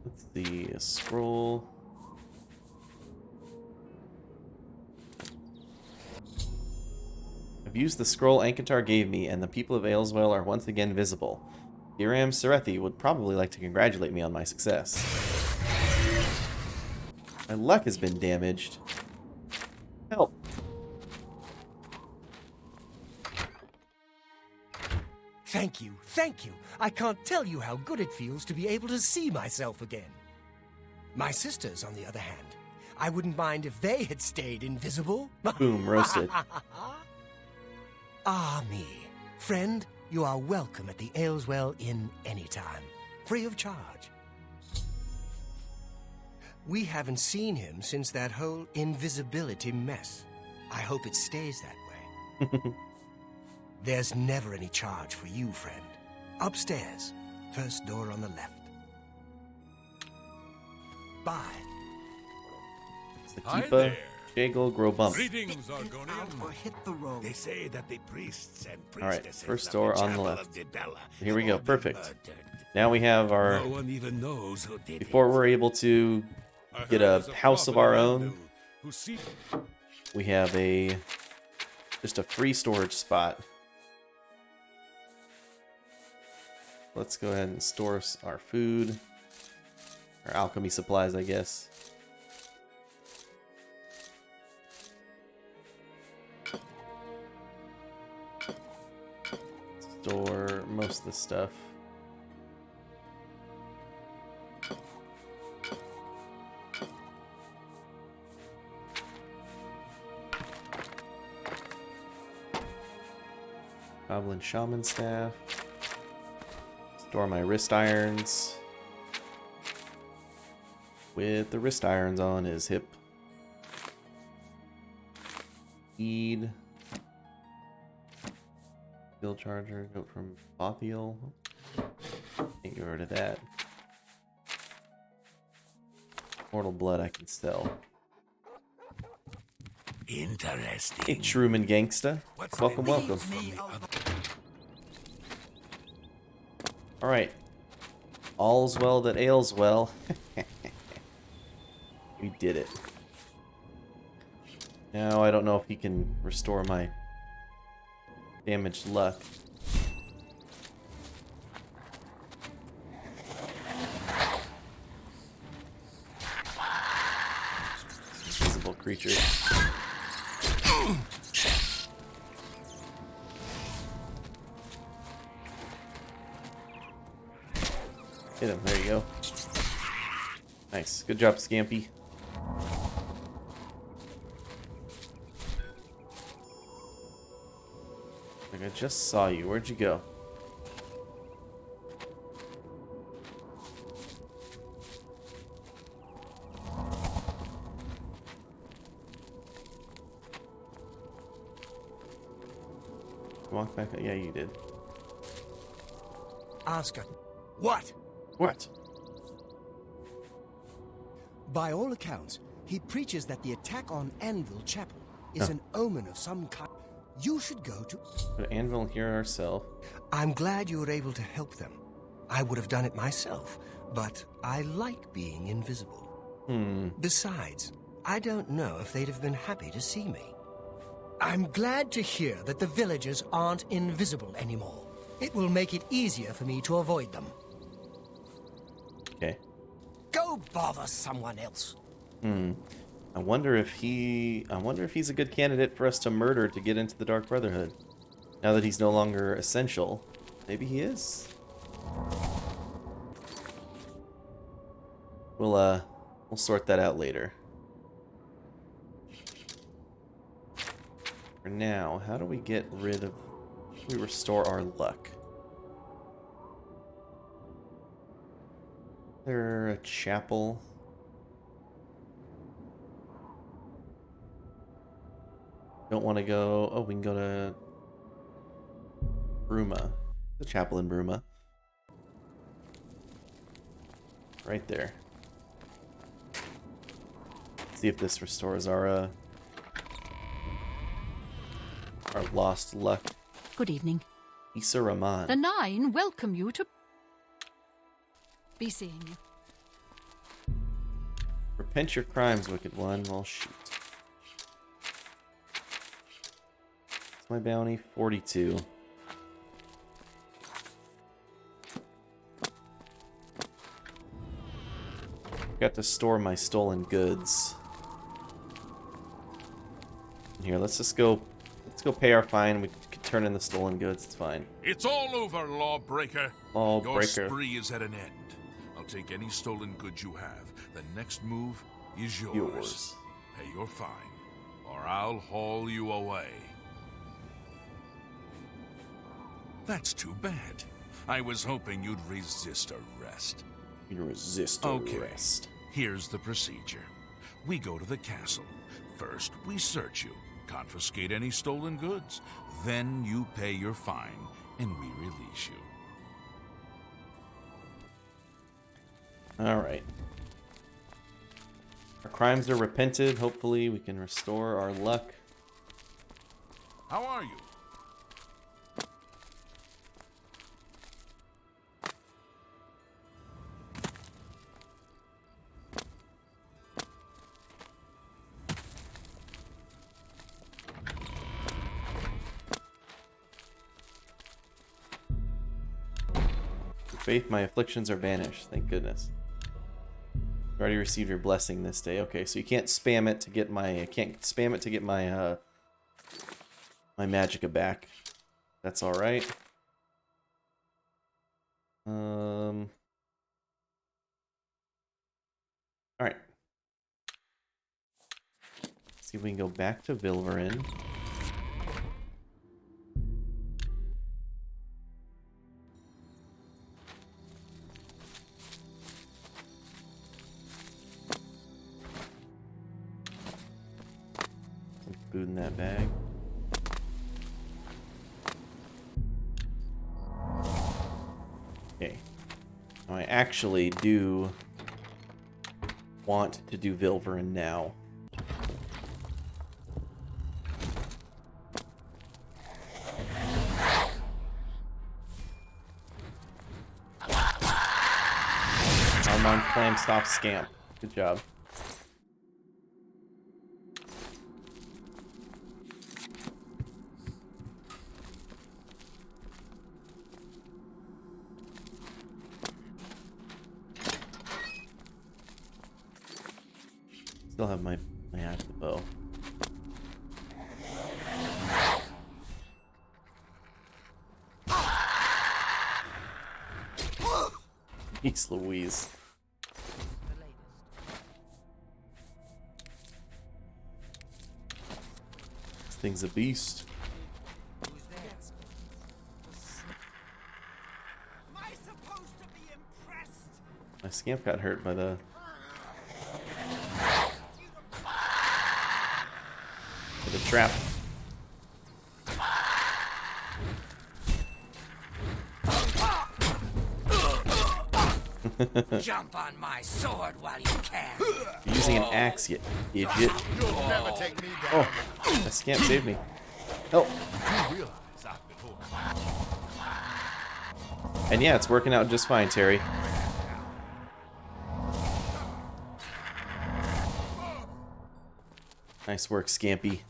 Let's see, a scroll. I've used the scroll Ankatar gave me, and the people of Ayleswell are once again visible. Iram Serethi would probably like to congratulate me on my success. My luck has been damaged. Help. Thank you, thank you. I can't tell you how good it feels to be able to see myself again. My sisters, on the other hand, I wouldn't mind if they had stayed invisible. Boom, roasted. Ah, me. Friend, you are welcome at the Ayleswell Inn anytime. Free of charge. We haven't seen him since that whole invisibility mess. I hope it stays that way. There's never any charge for you, friend. Upstairs. First door on the left. Bye. Sakipa, Shagel, grow bump. Greetings, Argonian. Or hit the road. They say that the priests and Alright, priestesses first of door the on the chapel left. of Dibella Here we have go, all been perfect. murdered. Now we have our... No one even knows who did Before it. we're able to I get heard a there's house of prophet our in own, London who see- we have a... just a free storage spot. Let's go ahead and store our food. Our alchemy supplies, I guess. Store most of the stuff. Goblin Shaman Staff. Store my wrist irons. With the wrist irons on his hip. Eid. Steel charger, note from Bothiel. Can't get rid of that. Mortal blood I can sell. Interesting. Hey, Truman Gangsta. Welcome, welcome. Alright. All's well that ails well. We did it. Now I don't know if he can restore my damaged luck. Invisible creature. Hit him, there you go. Nice. Good job, Scampy. Like I just saw you. Where'd you go? Walk back. Yeah, you did. Oscar. What? What? By all accounts, he preaches that the attack on Anvil Chapel is an omen of some kind. You should go to... Go to Anvil here ourselves. I'm glad you were able to help them. I would have done it myself, but I like being invisible. Besides, I don't know if they'd have been happy to see me. I'm glad to hear that the villagers aren't invisible anymore. It will make it easier for me to avoid them. Okay. Go bother someone else. I wonder if he's a good candidate for us to murder to get into the Dark Brotherhood. Now that he's no longer essential, maybe he is. We'll sort that out later. For now, how do we get rid of... we restore our luck? Is there a chapel? Don't want to go... oh, we can go to... Bruma. The chapel in Bruma. Right there. See if this restores our lost luck. Good evening. Issa Rahman. The Nine welcome you to... be seeing you. Repent your crimes, Wicked One. Well, shoot. What's my bounty? 42. Got to store my stolen goods. Here, let's just go. Let's go pay our fine. We can turn in the stolen goods. It's fine. It's all over, lawbreaker. Lawbreaker. Your spree is at an end. I'll take any stolen goods you have. The next move is yours. Pay your fine, or I'll haul you away. That's too bad. I was hoping you'd resist arrest. You resist arrest. Here's the procedure. We go to the castle. First, we search you, confiscate any stolen goods. Then you pay your fine, and we release you. Alright. Our crimes are repented. Hopefully we can restore our luck. How are you? Faith, my afflictions are banished. Thank goodness. You already received your blessing this day. Okay, so you can't spam it to get my my magicka back. That's all right. All right. See if we can go back to Vilverin. Food in that bag. Okay. Now I actually do want to do Vilverin now. Armand Clamstoff Scamp. Good job. Still have my active bow. Jeez Louise. This thing's a beast. My scamp got hurt by the trap. Jump on my sword while you can. You're using an axe, you idiot. Never take me down. Oh, that scamp saved me. Help. And yeah, it's working out just fine, Terry. Nice work, Scampy.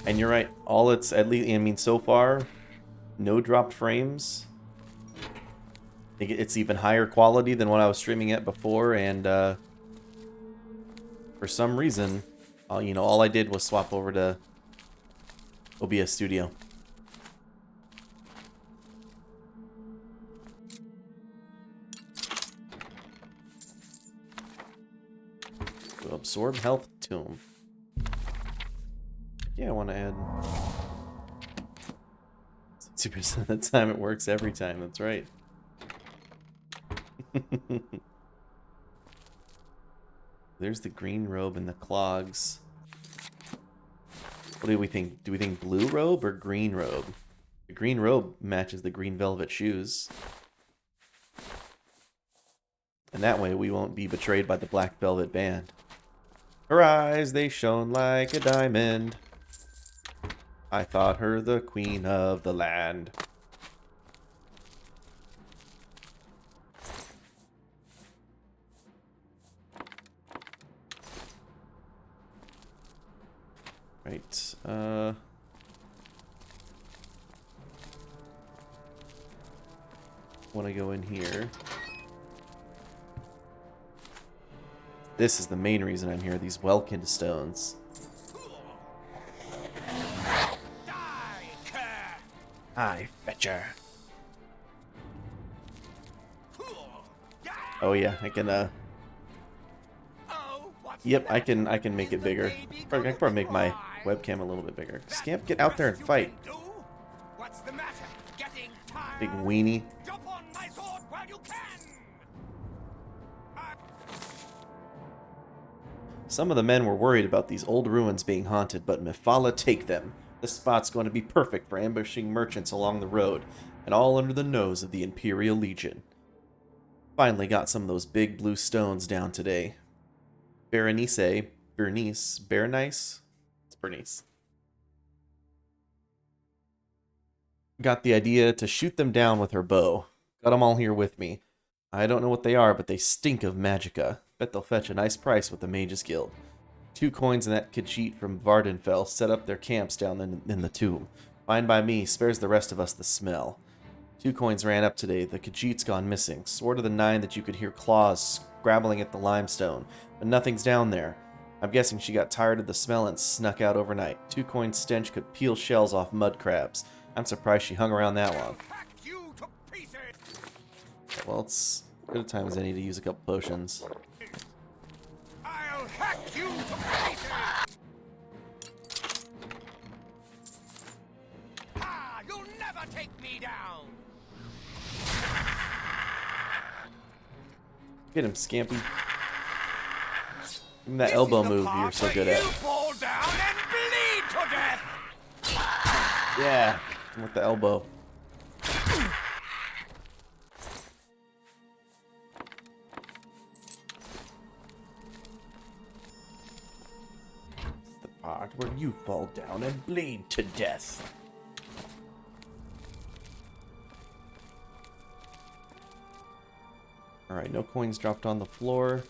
And you're right. All it's at least, I mean, so far, no dropped frames. I think it's even higher quality than what I was streaming at before, and for some reason, you know, all I did was swap over to OBS Studio. To absorb health tomb. Yeah, I want to add 60% of the time. It works every time. That's right. There's the green robe and the clogs. What do we think? Do we think blue robe or green robe? The green robe matches the green velvet shoes. And that way we won't be betrayed by the black velvet band. Her eyes, they shone like a diamond. I thought her the queen of the land. Right, want to go in here. This is the main reason I'm here, these Welkin stones. I fetcher. Oh yeah, I can yep, I can make it bigger. I can probably make my webcam a little bit bigger. Scamp, get out there and fight. Big weenie. Some of the men were worried about these old ruins being haunted, but Mephala take them. This spot's going to be perfect for ambushing merchants along the road, and all under the nose of the Imperial Legion. Finally got some of those big blue stones down today. Berenice? It's Bernice. Got the idea to shoot them down with her bow. Got them all here with me. I don't know what they are, but they stink of magicka. Bet they'll fetch a nice price with the Mages Guild. 2 coins and that Khajiit from Vardenfell set up their camps down in the tomb. Fine by me, spares the rest of us the smell. 2 coins ran up today. The Khajiit's gone missing. Sword of the 9 that you could hear claws scrabbling at the limestone, but nothing's down there. I'm guessing she got tired of the smell and snuck out overnight. 2 coin stench could peel shells off mud crabs. I'm surprised she hung around that long. Well, it's good a time as any to use a couple potions. I'll hack you to pieces! Ha! You'll never take me down! Get him, Scampy. Give him that elbow move you're so good at. Fall down and bleed to death! Yeah, with the elbow. The part where you fall down and bleed to death. Alright, no coins dropped on the floor.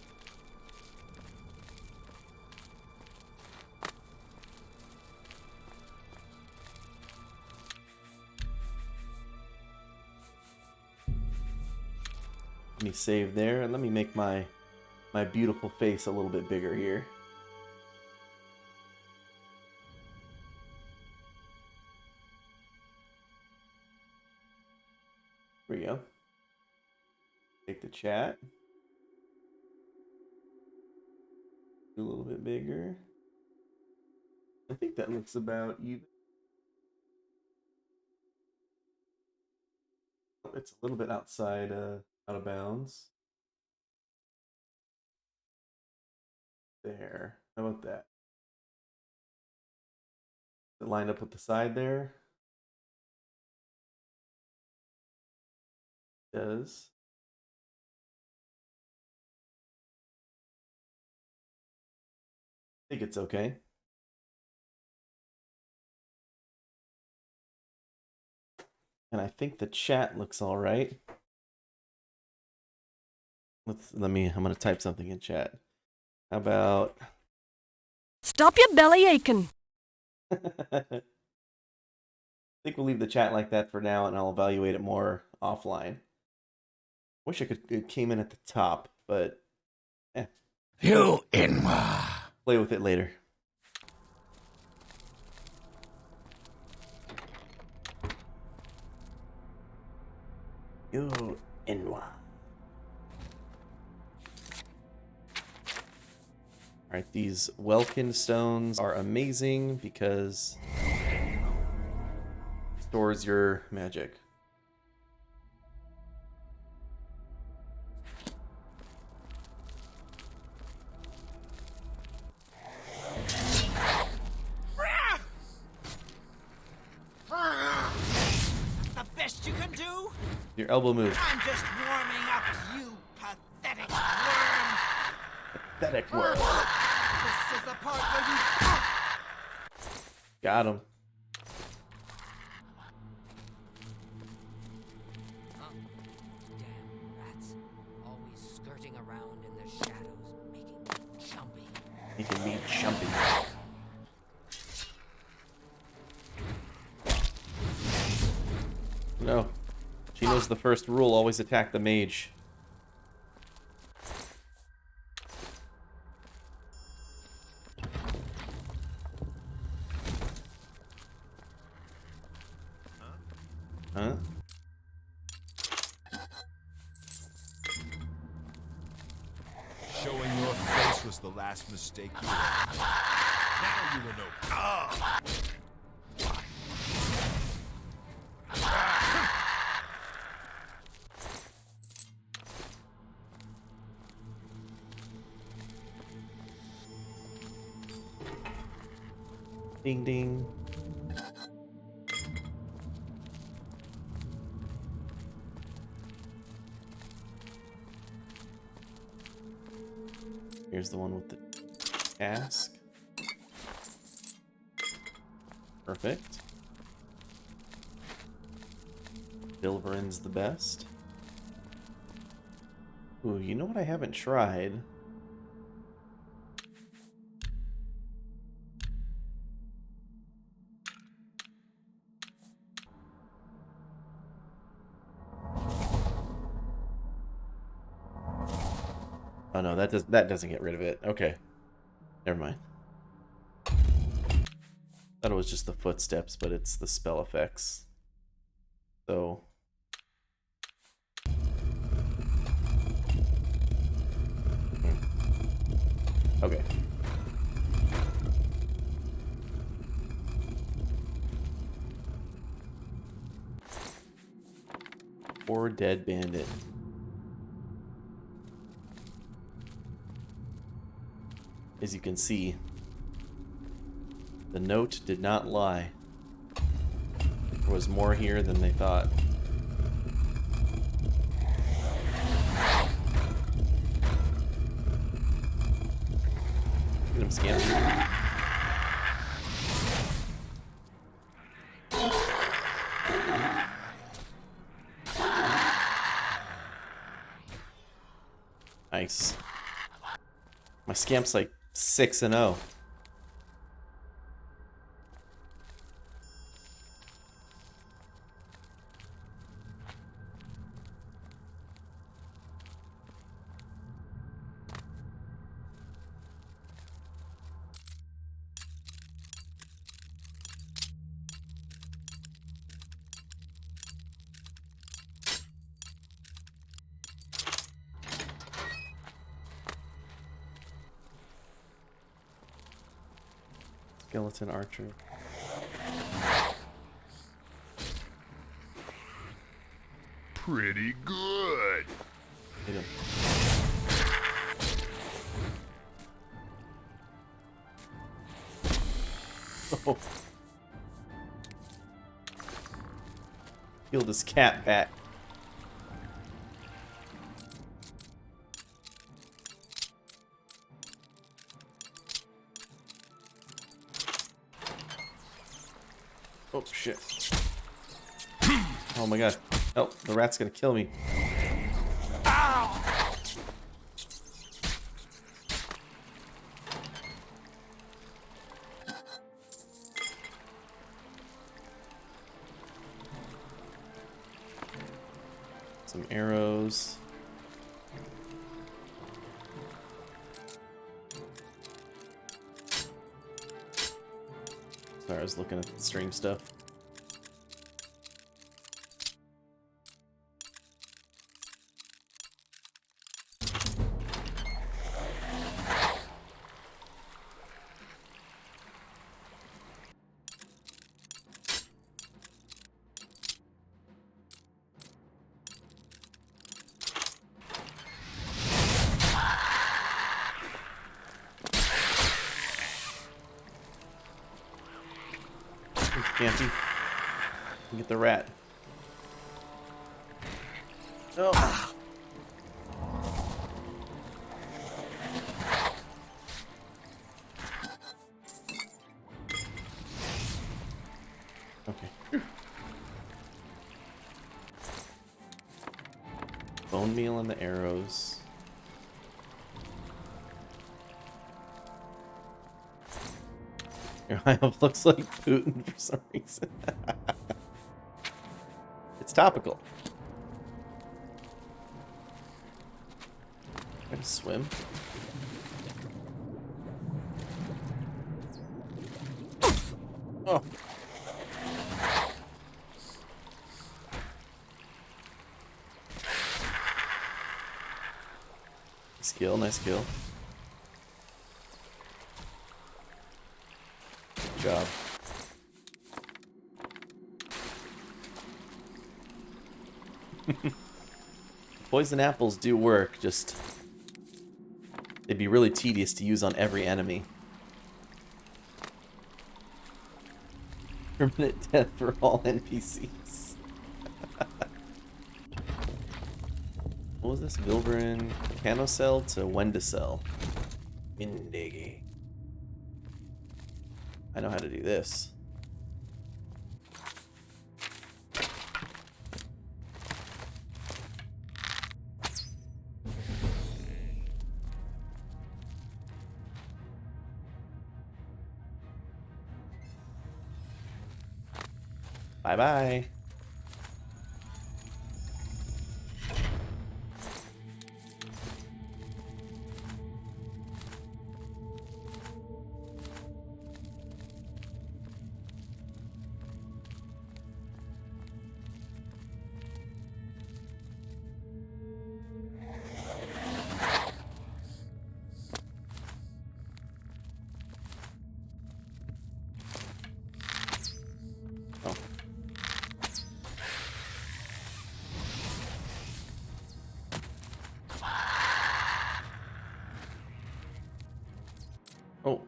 Let me save there, and let me make my beautiful face a little bit bigger here. There we go. Take the chat. Do a little bit bigger. I think that looks about even. it's a little bit outside, out of bounds. There. How about that? Is it lined up with the side there? It does. I think it's okay. And I think the chat looks all right. I'm gonna type something in chat. How about Stop your belly aching. I think we'll leave the chat like that for now, and I'll evaluate it more offline. Wish it came in at the top, but You Inwa. Play with it later. You Inwa. Alright, these Welkin stones are amazing because it stores your magic. The best you can do? Your elbow move. I'm just warming up, you pathetic worm. Pathetic worm. This is the part where you... Got him. Damn rats. Always skirting around in the shadows, making me jumpy. Making me jumpy. No. She knows the first rule, always attack the mage. Huh? Showing your face was the last mistake you made. Now you will know. Ah! Ding ding. Here's the one with the cask. Perfect. Bilverin's the best. Ooh, you know what I haven't tried? Oh no, that doesn't get rid of it. Okay. Never mind. Thought it was just the footsteps, but it's the spell effects. So okay. Poor dead bandit. As you can see, the note did not lie. There was more here than they thought. Get him, Scamp. Nice. My Scamp's like 6-0. Skeleton archer. pretty good. Hit him. Oh. Healed his cat back. Oh shit. Oh my god. Oh, the rat's gonna kill me. Some arrows. Sorry, I was looking at the stream stuff. Scampy. Get the rat. Oh. Okay. Bone meal and the arrows. Your eye looks like Putin for some reason. It's topical. Try to swim. Oh. Nice kill, nice kill. Good job. Poison apples do work, just they'd be really tedious to use on every enemy. Permanent death for all NPCs. What was this? Vilverin Canosel to Wendicel. Mindegi. I know how to do this. Bye-bye. Oh.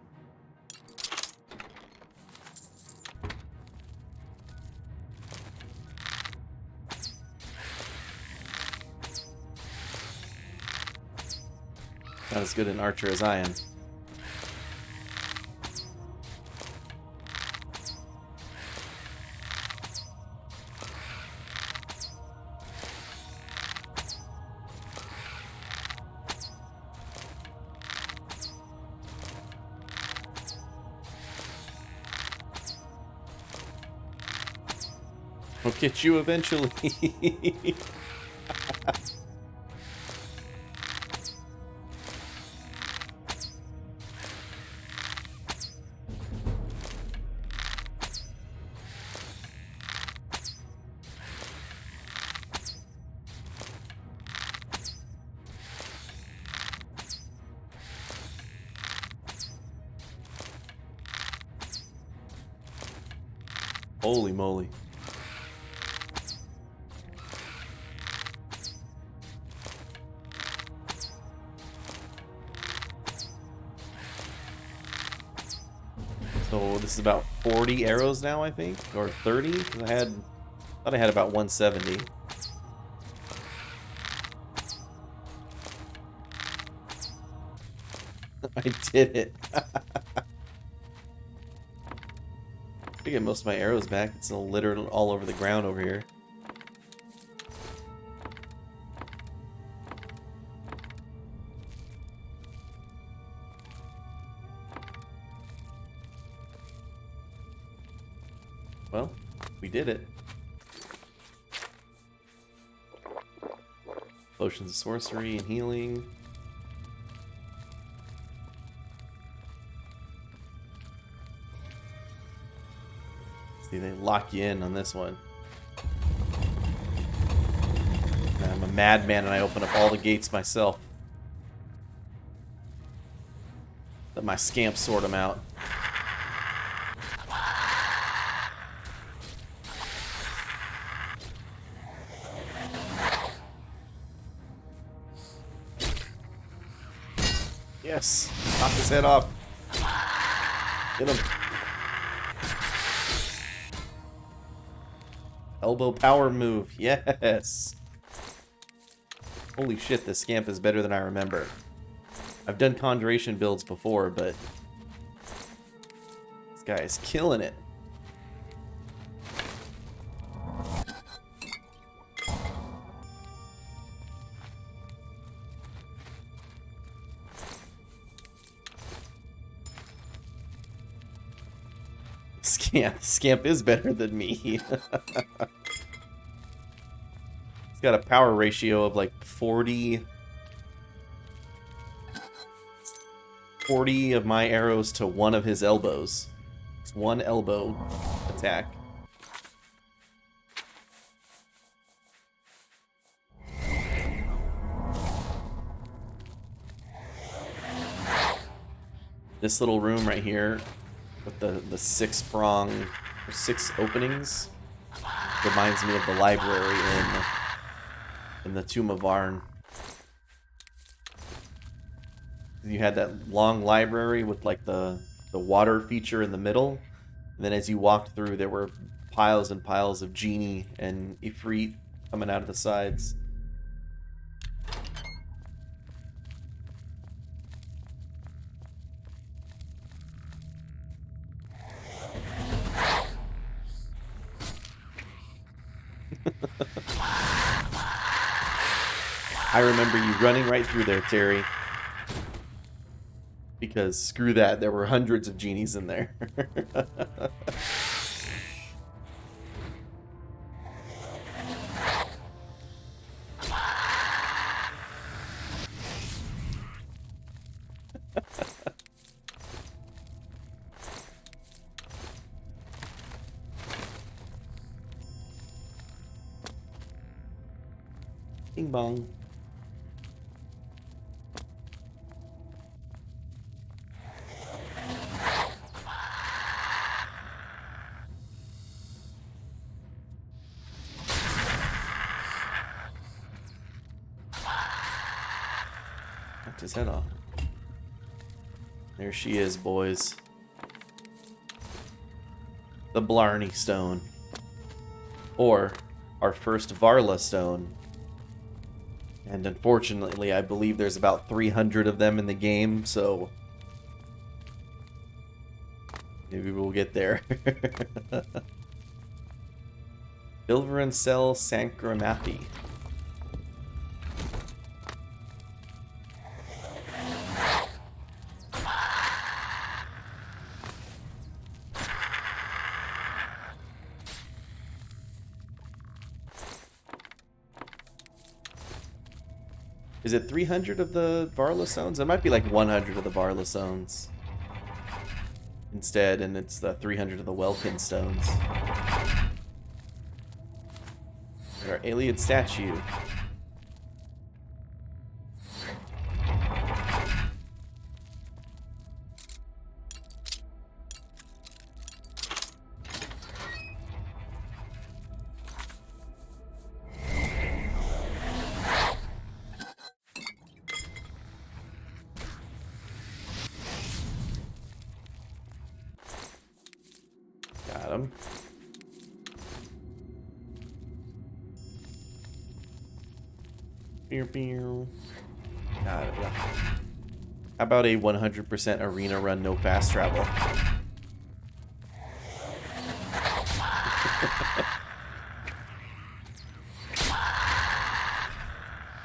Not as good an archer as I am. We'll get you eventually. Holy moly. So this is about 40 arrows now, I think, or 30. 'Cause thought I had about 170. I did it. I get most of my arrows back. It's all littered all over the ground over here. Well, we did it. Potions of sorcery and healing. See, they lock you in on this one. And I'm a madman and I open up all the gates myself. Let my scamp sort them out. Yes, knock his head off. Get him. Elbow power move, yes. Holy shit, this scamp is better than I remember. I've done conjuration builds before, but this guy is killing it. Scamp is better than me. He's got a power ratio of like 40 of my arrows to one of his elbows. It's one elbow attack. This little room right here with the 6-prong or 6 openings reminds me of the library in the Tomb of Varn. You had that long library with like the water feature in the middle, and then as you walked through there were piles and piles of genie and Ifrit coming out of the sides. I remember you running right through there, Terry. Because screw that, there were hundreds of genies in there. Bing bong. Knocked his head off. There she is, boys. The Blarney Stone. Or our first Varla Stone. And unfortunately, I believe there's about 300 of them in the game, so maybe we'll get there. Silver and Cell Sankramathi. Is it 300 of the Varla Stones? It might be like 100 of the Varla Stones instead, and it's the 300 of the Welkin Stones. Our alien statue. one. Pew, pew. Got it. How about a 100% arena run, no fast travel?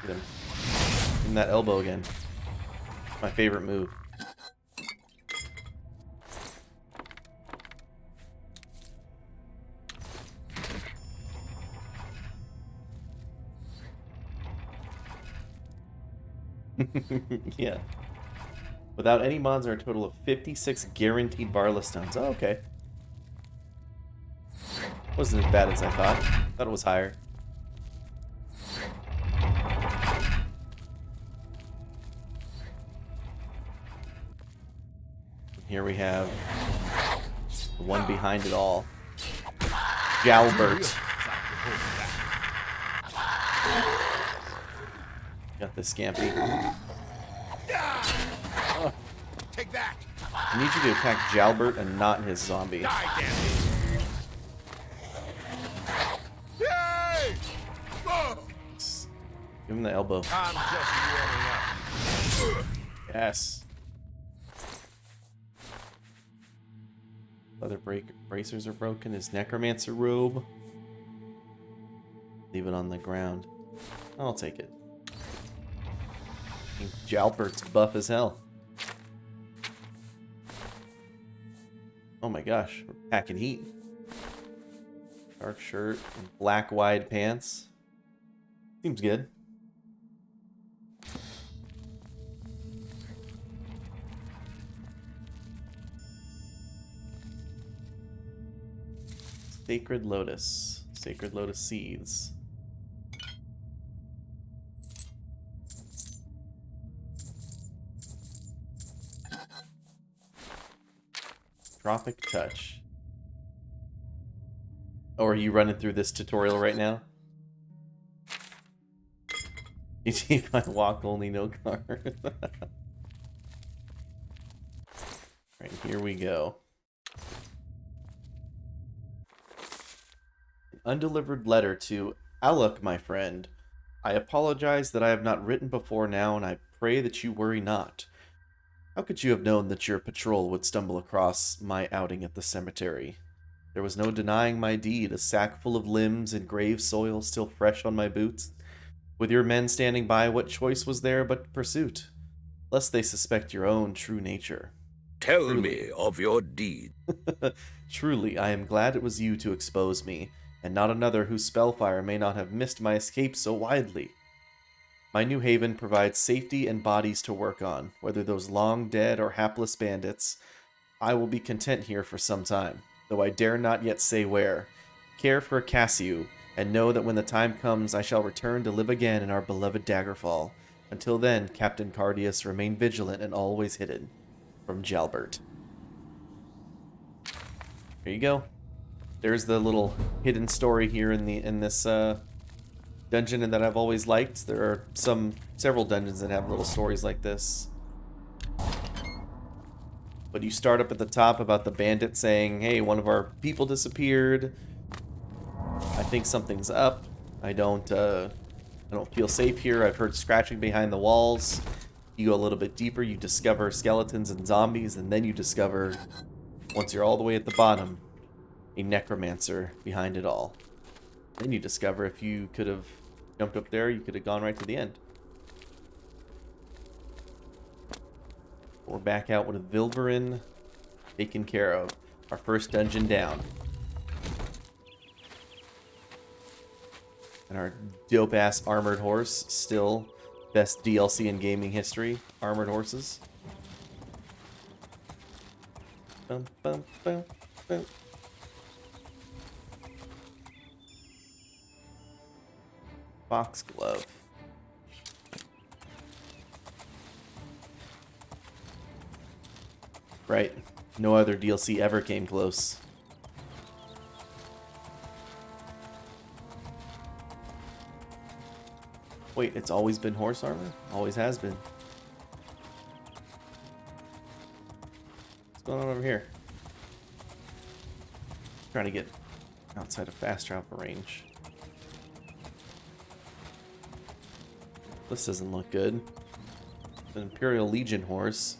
Get him. Give him that elbow again. My favorite move. Yeah. Without any mods, there are a total of 56 guaranteed Barla stones. Oh, okay. Wasn't as bad as I thought. Thought it was higher. Here we have the one behind it all. Jalbert. Got the Scampy. Oh. Take that. I need you to attack Jalbert and not his zombie. Die, damn it. Yay! Oh. Give him the elbow. I'm just warming up. Yes. Leather bracers are broken. His necromancer robe. Leave it on the ground. I'll take it. I think Jalbert's buff as hell. Oh my gosh, we're packing heat. Dark shirt and black wide pants. Seems good. Sacred Lotus. Sacred Lotus seeds. Tropic Touch. Oh, are you running through this tutorial right now? You take my walk only, no car. Right, here we go. Undelivered letter to Alec, my friend. I apologize that I have not written before now, and I pray that you worry not. How could you have known that your patrol would stumble across my outing at the cemetery? There was no denying my deed, a sack full of limbs and grave soil still fresh on my boots. With your men standing by, what choice was there but pursuit? Lest they suspect your own true nature. Tell me of your deed. Truly, I am glad it was you to expose me, and not another whose spellfire may not have missed my escape so widely. My new haven provides safety and bodies to work on, whether those long dead or hapless bandits. I will be content here for some time, though I dare not yet say where. Care for Cassiu, and know that when the time comes I shall return to live again in our beloved Daggerfall. Until then, Captain Cardius, remain vigilant and always hidden. From Jalbert. There you go. There's the little hidden story here in this dungeon and that I've always liked. There are several dungeons that have little stories like this. But you start up at the top about the bandit saying, hey, one of our people disappeared. I think something's up. I don't feel safe here. I've heard scratching behind the walls. You go a little bit deeper, you discover skeletons and zombies, and then you discover, once you're all the way at the bottom, a necromancer behind it all. Then you discover if you could have jumped up there, you could have gone right to the end. We're back out with Vilverin taken care of. Our first dungeon down. And our dope-ass armored horse, still best DLC in gaming history. Armored horses. Bum, bum, bum, bum. Foxglove. Right. No other DLC ever came close. Wait, it's always been horse armor? Always has been. What's going on over here? Trying to get outside of fast travel range. This doesn't look good. An Imperial Legion horse.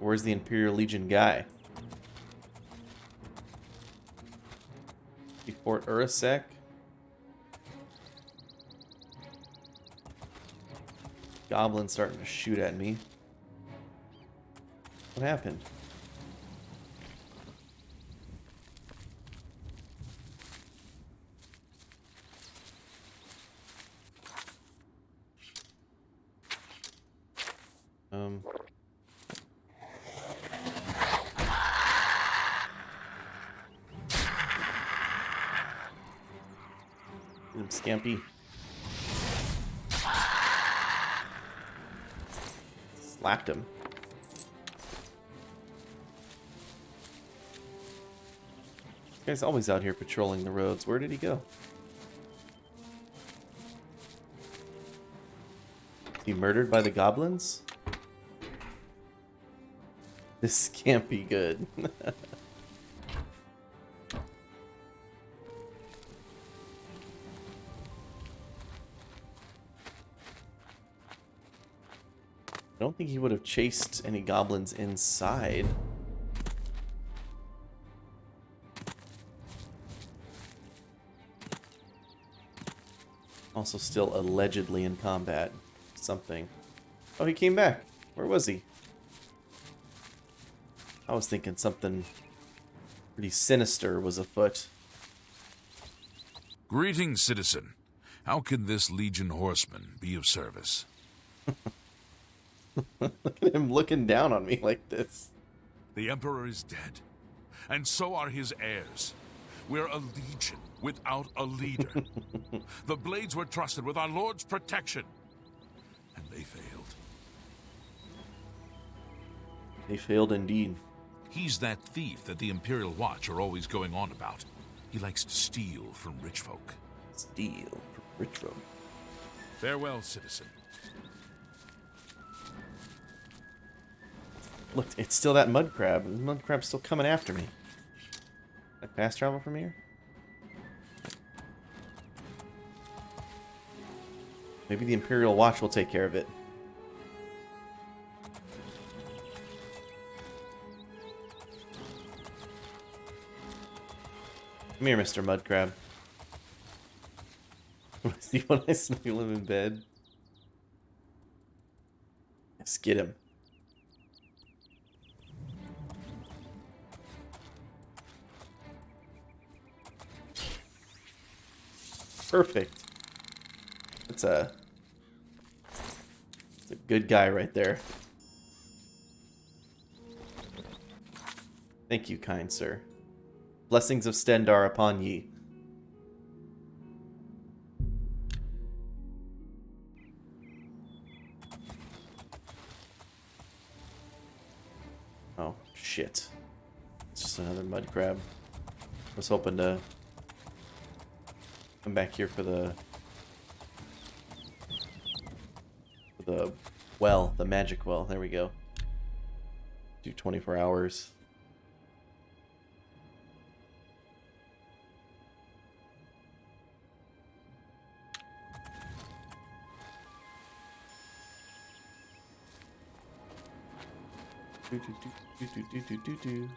Where's the Imperial Legion guy? Fort Urasek. Goblins starting to shoot at me. What happened? Get him, Scampy. Slapped him. This guy's always out here patrolling the roads. Where did he go? Is he murdered by the goblins? This can't be good. I don't think he would have chased any goblins inside. Also still allegedly in combat. Something. Oh, he came back. Where was he? I was thinking something pretty sinister was afoot. Greetings, citizen. How can this Legion horseman be of service? Look at him looking down on me like this. The Emperor is dead, and so are his heirs. We're a legion without a leader. The Blades were trusted with our Lord's protection, and they failed. They failed indeed. He's that thief that the Imperial Watch are always going on about. He likes to steal from rich folk. Steal from rich folk. Farewell, citizen. Look, it's still that mud crab. The mud crab's still coming after me. Can I fast travel from here? Maybe the Imperial Watch will take care of it. Come here, Mr. Mud Crab. See when I snuggle him in bed? Let's get him. Perfect. That's a good guy right there. Thank you, kind sir. Blessings of Stendar upon ye. Oh, shit. It's just another mud crab. I was hoping to come back here for the well, the magic well. There we go. Do 24 hours. Do.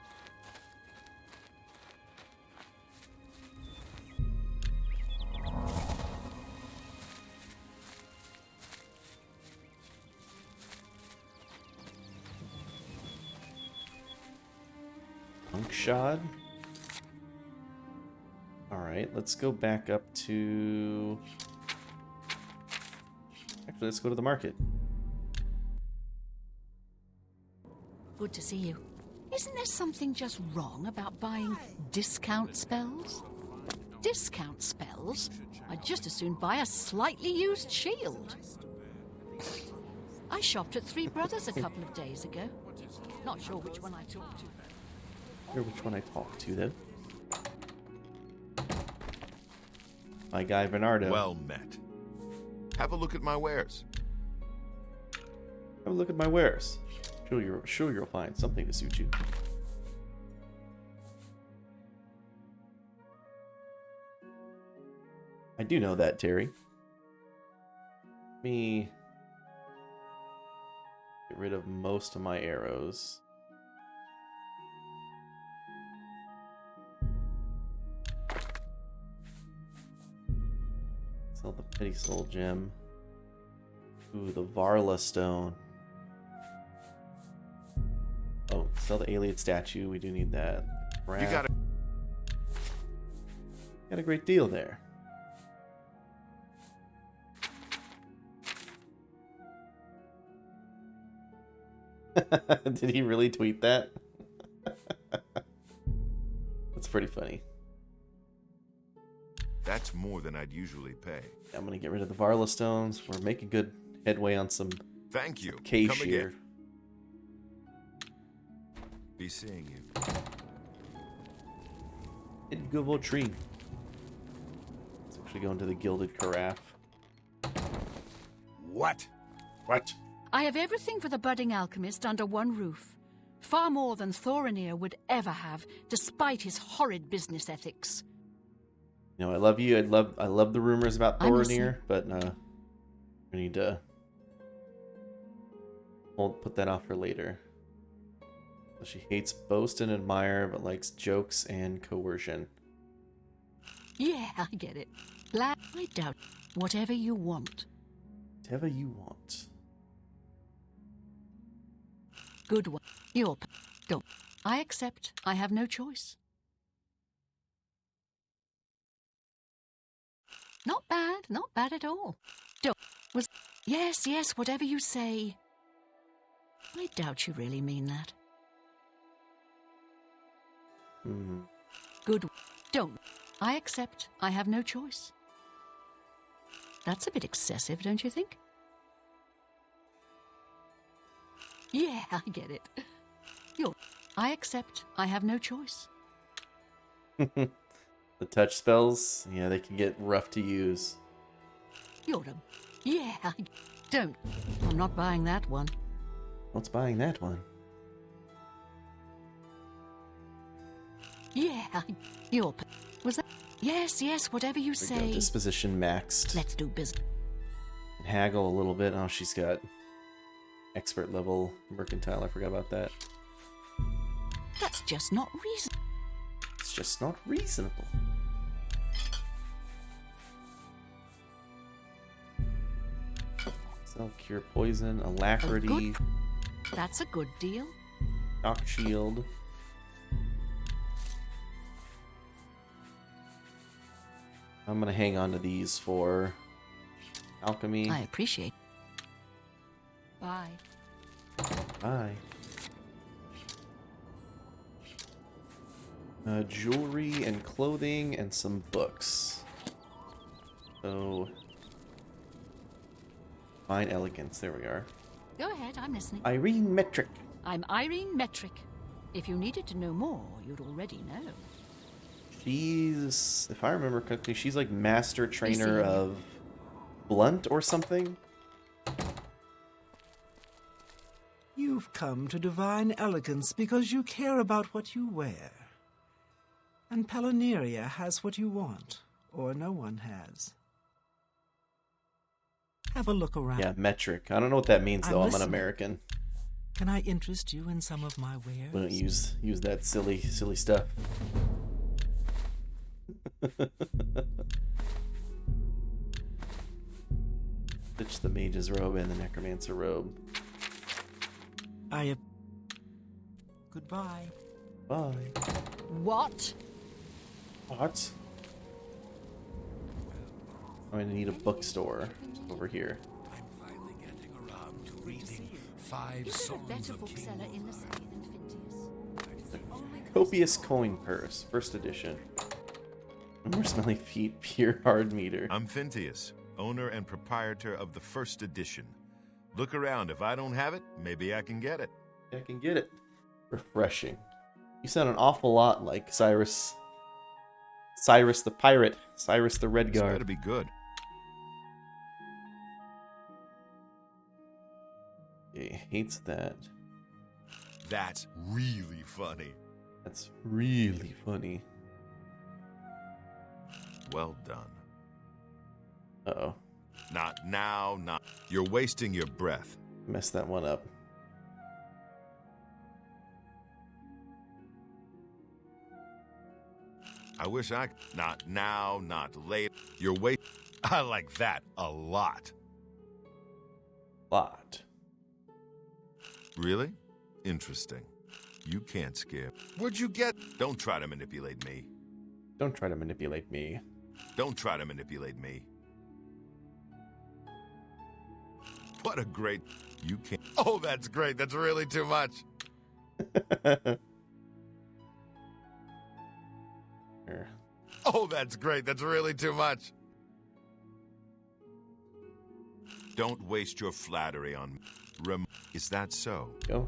Shod. Alright, let's go back up to... Actually, let's go to the market. Good to see you. Isn't there something just wrong about buying discount spells? Discount spells? I'd just as soon buy a slightly used shield. I shopped at Three Brothers a couple of days ago. Not sure which one I talked to. Or which one I talked to, though. My guy Bernardo. Well met. Have a look at my wares. Have a look at my wares. Sure you'll find something to suit you. do know that, Terry. Let me get rid of most of my arrows. Sell the Petty Soul Gem. Ooh, the Varla Stone. Oh, sell the Alien Statue. We do need that. You got a great deal there. Did he really tweet that? That's pretty funny. That's more than I'd usually pay. I'm gonna get rid of the Varla Stones. We're making good headway on some. Thank you. K Come shear. again. Be seeing you. Indigo tree. Let's actually go into the Gilded Carafe. What? What? I have everything for the budding alchemist under one roof. Far more than Thorinir would ever have, despite his horrid business ethics. You know, I love you. I love the rumors about I'm listening. Thorinir, but we need to put that off for later. So she hates boast and admire, but likes jokes and coercion. Yeah, I get it. Glad I doubt. Whatever you want. Whatever you want. Good one. Don't. I accept. I have no choice. Not bad at all. Don't. Yes, whatever you say. I doubt you really mean that. Good. Don't. I accept. I have no choice. That's a bit excessive, don't you think? Yeah, I get it. I accept. I have no choice. The touch spells, yeah, they can get rough to use. Yeah, don't. I'm not buying that one. What's buying that one? Yeah, was that? Yes, whatever you There we go. say. Disposition maxed. Let's do business. Haggle a little bit. Oh, she's got expert level mercantile. I forgot about that. That's just not reasonable. It's just not reasonable. Sell cure poison, alacrity, That's a good deal. shock shield. I'm gonna hang on to these for alchemy. I appreciate. Bye. Bye. Jewelry and clothing and some books. So, fine elegance. There we are. Go ahead, I'm listening. Irene Metric. I'm Irene Metric. If you needed to know more, you'd already know. She's, if I remember correctly, she's like master trainer see. of Blunt or something. You've come to divine elegance because you care about what you wear. And Paloneria has what you want, or no one has. Have a look around. Yeah, metric. I don't know what that means though. I'm an listening. American. Can I interest you in some of my wares? We don't use that silly stuff. Ditch the mage's robe and the necromancer robe. Goodbye. Bye. What? What? I'm gonna need a bookstore over here. I'm finally getting around to reading 5 Is there a Songs better of bookseller in the city than Phintius? Copious Coin Purse, first edition. More smelly feet, pure hard meter. I'm Phintius, owner and proprietor of the first edition. Look around. If I don't have it, maybe I can get it. I can get it. Refreshing. You sound an awful lot like Cyrus the pirate. Cyrus the Red It's Guard. better be good. He hates that. That's really funny. That's really funny. Well done. Uh-oh. Not now, not... You're wasting your breath. Messed that one up. I wish I... Not now, not late. You're wait... I like that a lot. Lot. Really? Interesting. You can't scare... Where'd you get... Don't try to manipulate me. Don't try to manipulate me. Don't try to manipulate me. What a great... You can't... Oh, that's great. That's really too much. Here. Oh, that's great. That's really too much. Don't waste your flattery on me. Is that so? Go.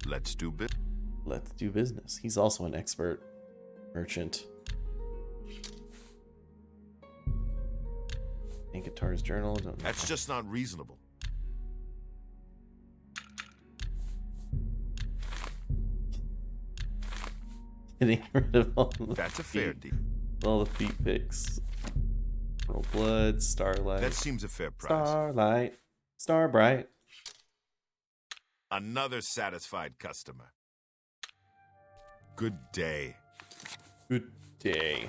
Let's do business. Let's do business. He's also an expert merchant. And Guitar's journal. Don't know. That's just not reasonable. Getting rid of all the That's a fair feet. deal. All the feet pics. Roll blood, starlight. That seems a fair price. Starlight. Starbright. Another satisfied customer. Good day. Good day.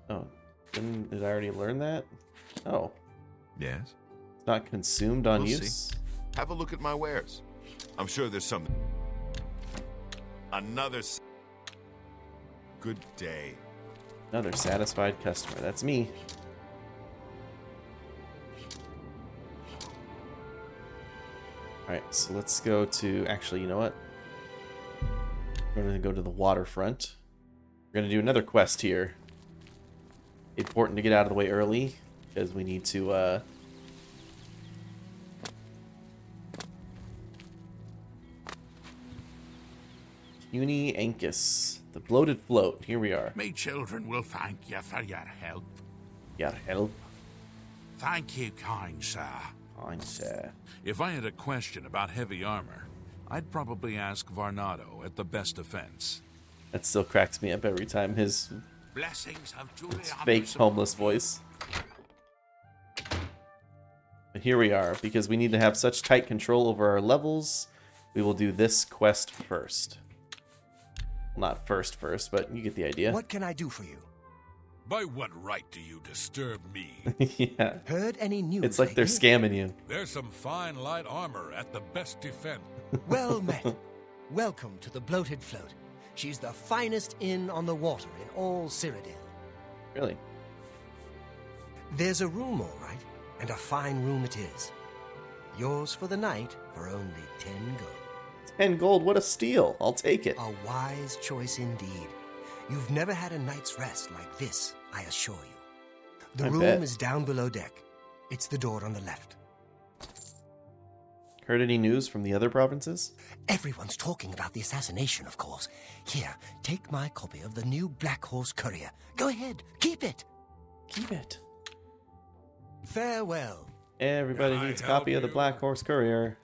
Oh, did I already learn that? Oh, Yes? it's not consumed on We'll use? see. Have a look at my wares. I'm sure there's something. Another... Good day. Another satisfied customer. That's me. Alright, so let's go to... Actually, you know what? We're going to go to the waterfront. We're going to do another quest here. Important to get out of the way early, because we need to... Puny Ancus. The bloated float. Here we are. My children will thank you for your help. Your help. Thank you, kind sir. Fine, sir. If I had a question about heavy armor, I'd probably ask Varnado at the best defense. That still cracks me up every time. His Blessings of Julian. fake homeless voice. But here we are. Because we need to have such tight control over our levels, we will do this quest first. Well, not first, but you get the idea. What can I do for you? By what right do you disturb me? Yeah. Heard any news? It's like they're lately? scamming you. There's some fine light armor at the best defense. Well met. Welcome to the Bloated Float. She's the finest inn on the water in all Cyrodiil. Really? There's a room, all right, and a fine room it is. Yours for the night for only 10 gold. 10 gold, what a steal. I'll take it. A wise choice indeed. You've never had a night's rest like this, I assure you. The I room bet. is down below deck. It's the door on the left. Heard any news from the other provinces? Everyone's talking about the assassination, of course. Here, take my copy of the new Black Horse Courier. Go ahead, keep it. Keep it. Farewell. Everybody Can I needs a help copy of the you? Black Horse Courier.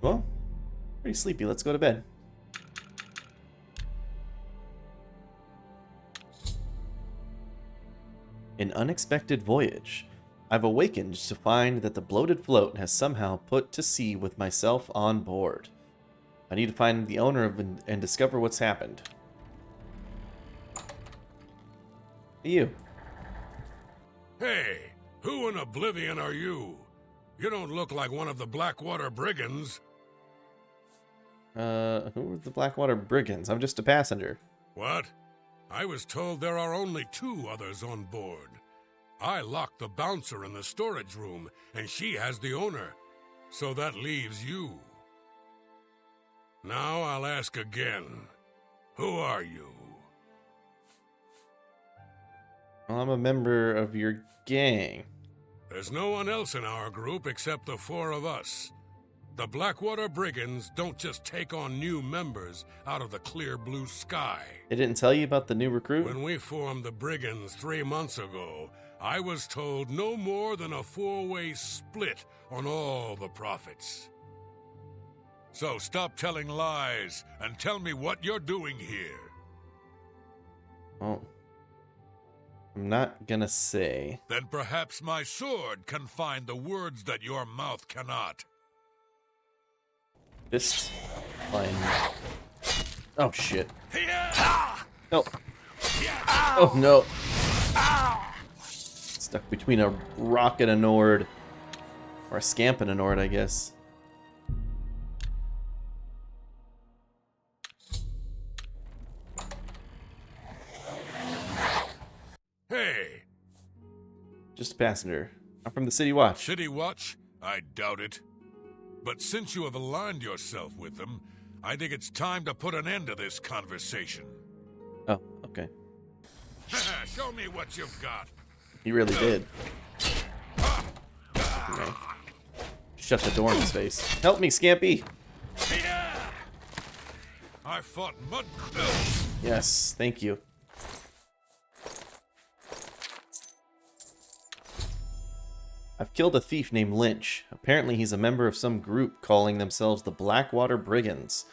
Well, pretty sleepy. Let's go to bed. An unexpected voyage. I've awakened to find that the bloated float has somehow put to sea with myself on board. I need to find the owner of and discover what's happened. You. Hey, who in Oblivion are you? You don't look like one of the Blackwater brigands. Who are the Blackwater Brigands? I'm just a passenger. What? I was told there are only 2 others on board. I locked the bouncer in the storage room, and she has the owner. So that leaves you. Now I'll ask again. Who are you? Well, I'm a member of your gang. There's no one else in our group except the 4 of us. The Blackwater Brigands don't just take on new members out of the clear blue sky. They didn't tell you about the new recruit? When we formed the Brigands 3 months ago, I was told no more than a 4-way split on all the profits. So stop telling lies and tell me what you're doing here. Oh. I'm not gonna say. Then perhaps my sword can find the words that your mouth cannot. Fist. Fine. Oh shit. No. Oh no. Stuck between a rock and a Nord. Or a Scamp and a Nord, I guess. Hey! Just a passenger. I'm from the City Watch. City Watch? I doubt it. But since you have aligned yourself with them, I think it's time to put an end to this conversation. Oh, okay. Show me what you've got. He really did. Okay. Shut the door in his face. Help me, Scampy! I fought mud. Yes, thank you. I've killed a thief named Lynch. Apparently he's a member of some group calling themselves the Blackwater Brigands.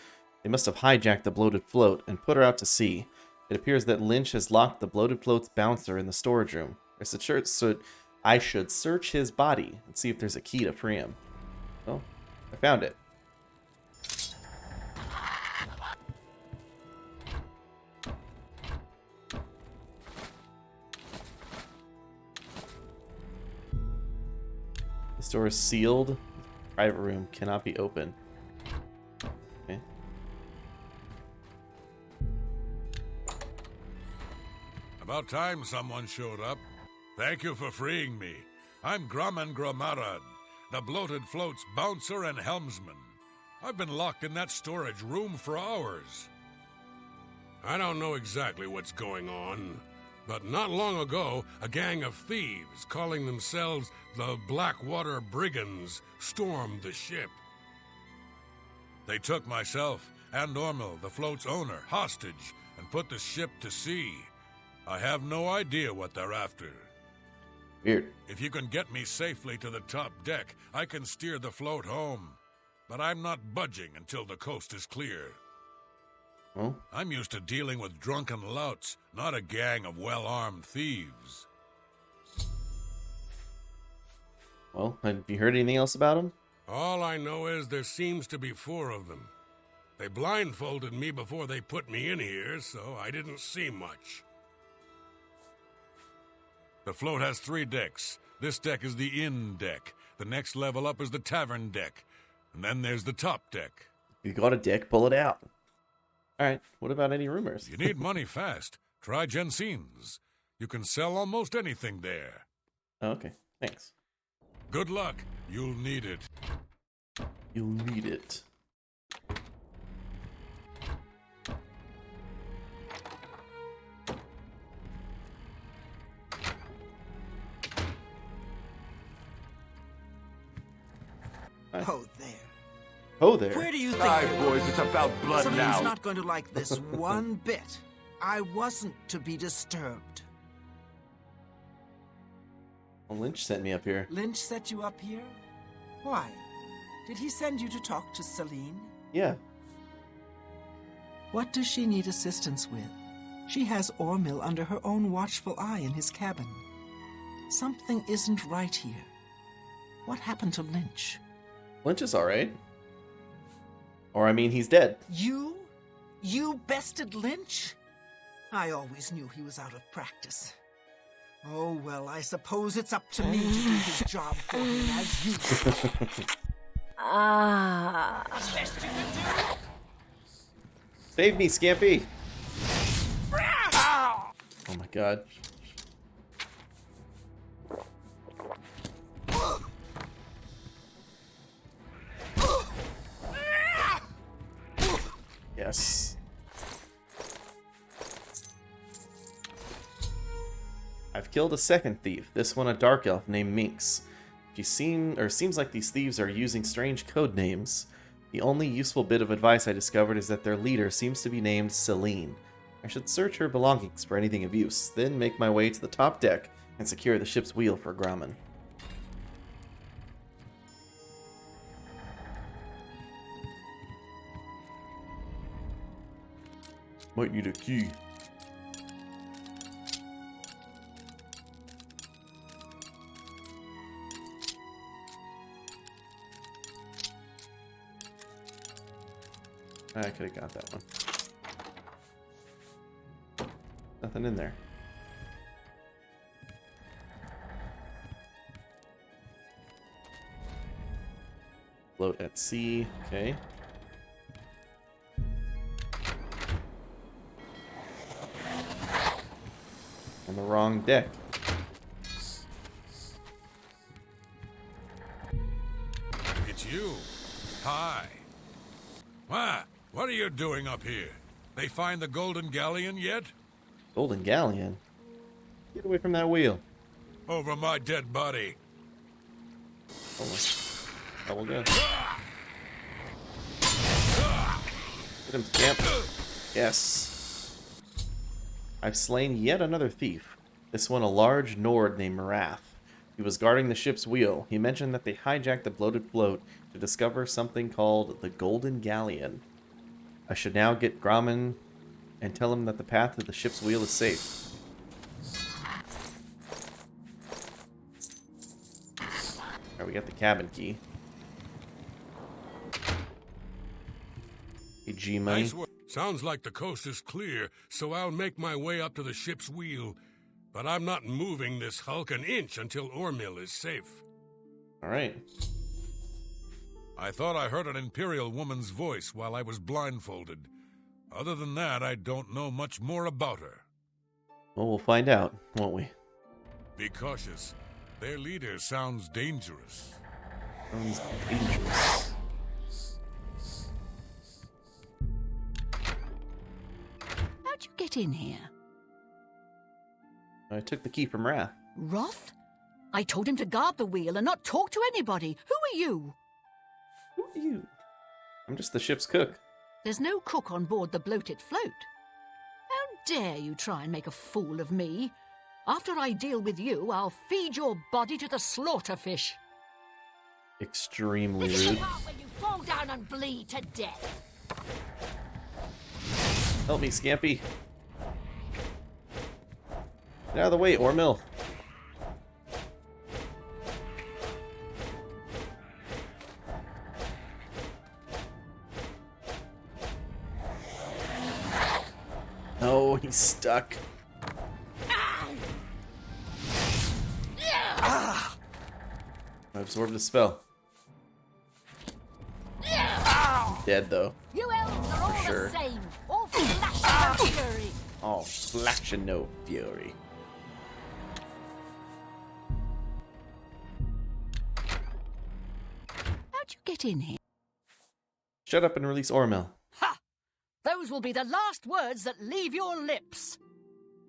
They must have hijacked the bloated float and put her out to sea. It appears that Lynch has locked the bloated float's bouncer in the storage room. I should search his body and see if there's a key to free him. Well, I found it. The door is sealed. The private room cannot be opened. Okay. About time someone showed up. Thank you for freeing me. I'm Grumman Gromarad, the bloated float's bouncer and helmsman. I've been locked in that storage room for hours. I don't know exactly what's going on, but not long ago, a gang of thieves calling themselves the Blackwater Brigands stormed the ship. They took myself and Ormil, the float's owner, hostage and put the ship to sea. I have no idea what they're after. Weird. If you can get me safely to the top deck, I can steer the float home. But I'm not budging until the coast is clear. Well, I'm used to dealing with drunken louts, not a gang of well-armed thieves. well, have you heard anything else about him? All I know is there seems to be 4 of them. They blindfolded me before they put me in here, so I didn't see much. The float has 3 decks. This deck is the inn deck. The next level up is the tavern deck. And then there's the top deck. You got a deck, pull it out. Alright, what about any rumors? You need money fast. Try Jensen's. You can sell almost anything there. Oh, okay, thanks. Good luck. You'll need it. You'll need it. Oh, there. Oh, there. Where do you think Aye, you're boys, going? it's about blood Celine's now. not going to like this one bit. I wasn't to be disturbed. Well, Lynch sent me up here. Lynch set you up here? Why? Did he send you to talk to Celine? Yeah. What does she need assistance with? She has Ormil under her own watchful eye in his cabin. Something isn't right here. What happened to Lynch? Lynch is alright. Or, I mean, he's dead. You? You bested Lynch? I always knew he was out of practice. Oh, well, I suppose it's up to me to do his job for him as usual. Save me, Scampy! Oh my god. Yes. I've killed a second thief, this one a dark elf named Minx. Seems like these thieves are using strange code names. The only useful bit of advice I discovered is that their leader seems to be named Celine. I should search her belongings for anything of use, then make my way to the top deck and secure the ship's wheel for Grumman. Might need a key. I could have got that one. Nothing in there. Float at sea. Okay. On the wrong deck. It's you. Hi. What are you doing up here? They find the Golden Galleon yet? Golden Galleon? Get away from that wheel. Over my dead body. Oh, we'll go. Get him, Scamp. Yes. I've slain yet another thief. This one a large Nord named Marath. He was guarding the ship's wheel. He mentioned that they hijacked the bloated float to discover something called the Golden Galleon. I should now get Grumman and tell him that the path to the ship's wheel is safe. Alright, we got the cabin key. Hey, G-Money. Nice work. Sounds like the coast is clear, so I'll make my way up to the ship's wheel. But I'm not moving this hulk an inch until Ormil is safe. Alright. I thought I heard an Imperial woman's voice while I was blindfolded. Other than that, I don't know much more about her. Well, we'll find out, won't we? Be cautious. Their leader sounds dangerous. Sounds dangerous. How'd you get in here? I took the key from Wrath. Roth? I told him to guard the wheel and not talk to anybody. Who are you? Who are you? I'm just the ship's cook. There's no cook on board the bloated float. How dare you try and make a fool of me? After I deal with you, I'll feed your body to the slaughterfish. Extremely This is the rude. part where you fall down and bleed to death. Help me, Scampy. Get out of the way, Ormil. No, he's stuck. I absorbed a spell. Dead though. You elves are all sure. the same. All flash and fury. Oh, flash and no fury. How'd you get in here? Shut up and release Ormil. Ha! Those will be the last words that leave your lips.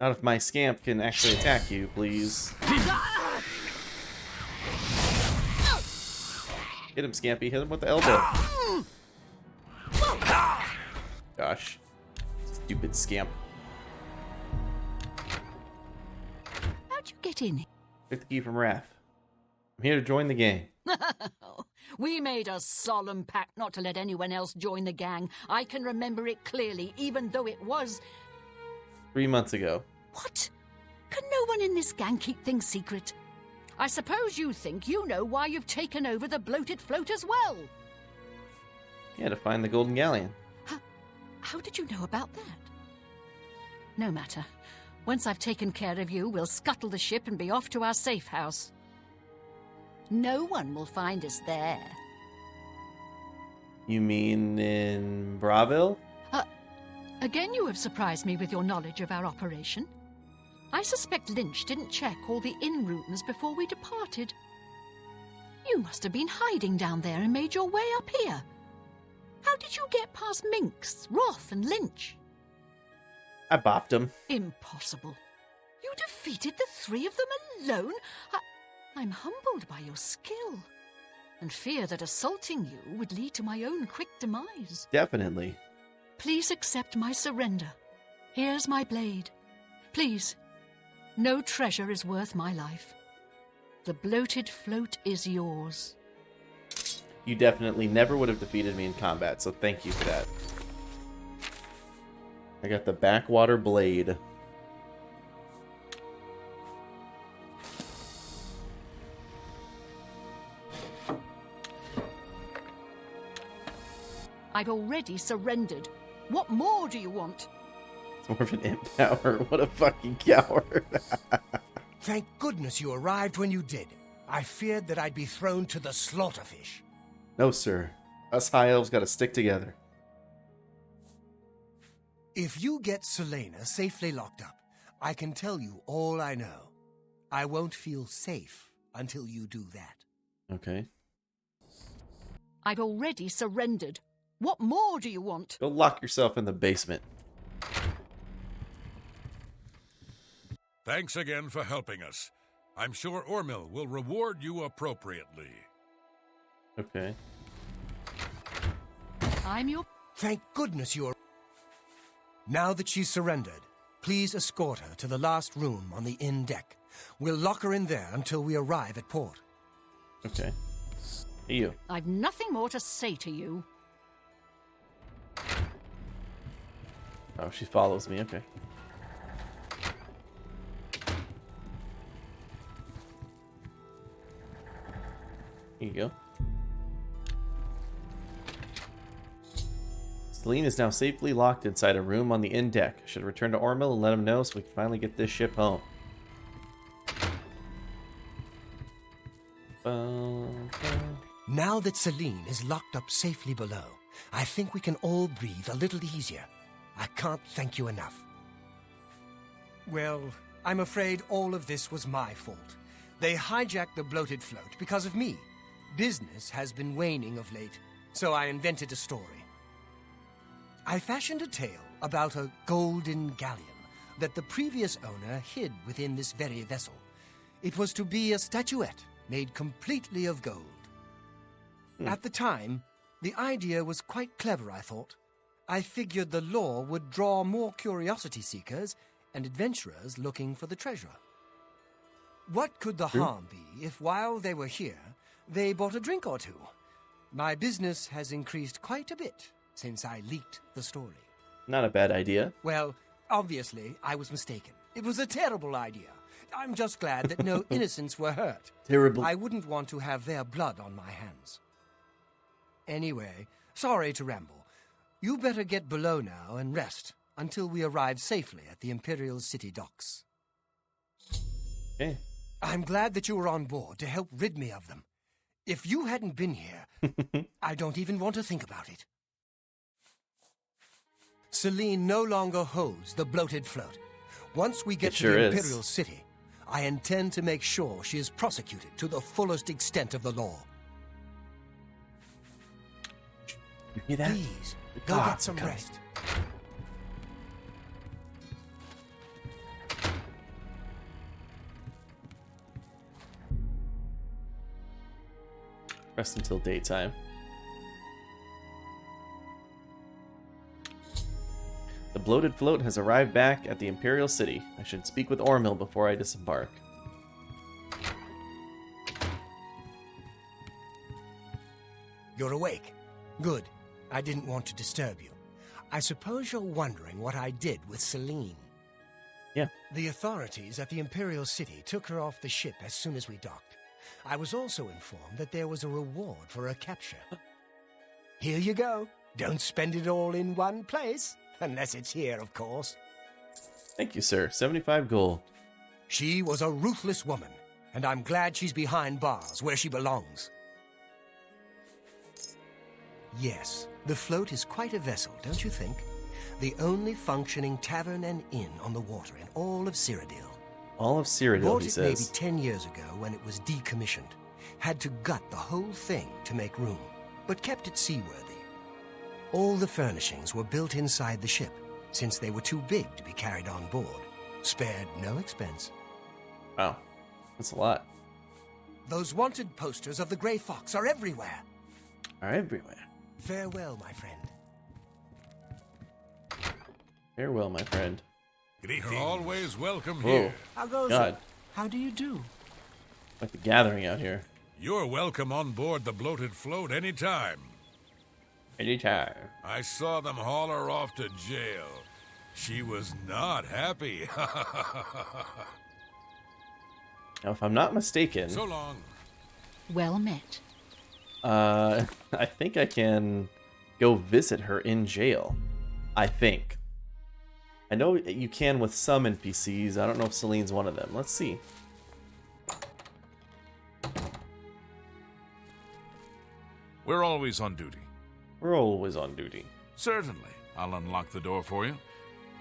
Not if my Scamp can actually attack you, please. Hit him, Scampy. Hit him with the elbow. Gosh. Stupid Scamp. How'd you get in here? Took the key from Wrath. I'm here to join the gang. We made a solemn pact not to let anyone else join the gang. I can remember it clearly, even though it was... 3 months ago. What? Can no one in this gang keep things secret? I suppose you think you know why you've taken over the bloated float as well. Yeah, to find the Golden Galleon. How did you know about that? No matter. Once I've taken care of you, we'll scuttle the ship and be off to our safe house. No one will find us there. You mean in Braville? Again, you have surprised me with your knowledge of our operation. I suspect Lynch didn't check all the inn rooms before we departed. You must have been hiding down there and made your way up here. How did you get past Minx, Roth, and Lynch? I bopped him. Impossible. You defeated the three of them alone? I'm humbled by your skill, and fear that assaulting you would lead to my own quick demise. Definitely. Please accept my surrender. Here's my blade. Please, no treasure is worth my life. The bloated float is yours. You definitely never would have defeated me in combat, so thank you for that. I got the backwater blade. I've already surrendered. What more do you want? It's more of an imp power. What a fucking coward. Thank goodness you arrived when you did. I feared that I'd be thrown to the slaughterfish. No, sir. Us high elves gotta stick together. If you get Selena safely locked up, I can tell you all I know. I won't feel safe until you do that. Okay. I've already surrendered. What more do you want? Go lock yourself in the basement. Thanks again for helping us. I'm sure Ormil will reward you appropriately. Okay. I'm your... Thank goodness you're... Now that she's surrendered, please escort her to the last room on the inn deck. We'll lock her in there until we arrive at port. Okay. Hey, you. I've nothing more to say to you. Oh, she follows me. Okay. Here you go. Celine is now safely locked inside a room on the inn deck. I should return to Ormil and let him know so we can finally get this ship home. Now that Celine is locked up safely below, I think we can all breathe a little easier. I can't thank you enough. Well, I'm afraid all of this was my fault. They hijacked the bloated float because of me. Business has been waning of late, so I invented a story. I fashioned a tale about a golden galleon that the previous owner hid within this very vessel. It was to be a statuette made completely of gold. At the time, the idea was quite clever, I thought. I figured the lore would draw more curiosity seekers and adventurers looking for the treasure. What could the harm be if while they were here, they bought a drink or two? My business has increased quite a bit since I leaked the story. Not a bad idea. Well, obviously, I was mistaken. It was a terrible idea. I'm just glad that no innocents were hurt. Terrible. I wouldn't want to have their blood on my hands. Anyway, sorry to ramble. You better get below now and rest until we arrive safely at the Imperial City docks. Okay. I'm glad that you were on board to help rid me of them. If you hadn't been here, I don't even want to think about it. Celine no longer holds the bloated float. Once we get to the Imperial City, I intend to make sure she is prosecuted to the fullest extent of the law. You hear that? Please, go get some rest. Rest until daytime. The bloated float has arrived back at the Imperial City. I should speak with Ormil before I disembark. You're awake. Good. I didn't want to disturb you. I suppose you're wondering what I did with Celine. Yeah. The authorities at the Imperial City took her off the ship as soon as we docked. I was also informed that there was a reward for her capture. Here you go. Don't spend it all in one place. Unless it's here, of course. Thank you, sir. 75 gold. She was a ruthless woman, and I'm glad she's behind bars where she belongs. Yes, the float is quite a vessel, don't you think? The only functioning tavern and inn on the water in all of Cyrodiil. All of Cyrodiil, he says. Bought it maybe 10 years ago when it was decommissioned. Had to gut the whole thing to make room, but kept it seaworthy. All the furnishings were built inside the ship, since they were too big to be carried on board. Spared no expense. Wow, that's a lot. Those wanted posters of the Grey Fox are everywhere. Are everywhere. Farewell, my friend. Farewell, my friend. You're always welcome Whoa. here. How goes God. it? How do you do? Like the gathering out here. You're welcome on board the bloated float anytime. Anytime. I saw them haul her off to jail. She was not happy. Now, if I'm not mistaken, So long. Well met. I think I can go visit her in jail. I think. I know you can with some NPCs. I don't know if Celine's one of them. Let's see. We're always on duty. We're always on duty. Certainly. I'll unlock the door for you.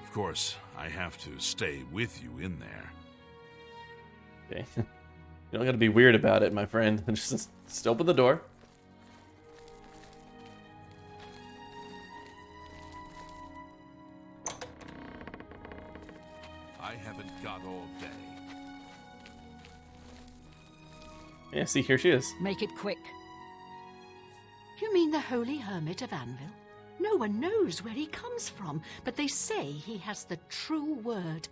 Of course, I have to stay with you in there. Okay. You don't gotta be weird about it, my friend. Just open the door. I haven't got all day. Yeah, see, here she is. Make it quick. You mean the Holy Hermit of Anvil? No one knows where he comes from, but they say he has the true word.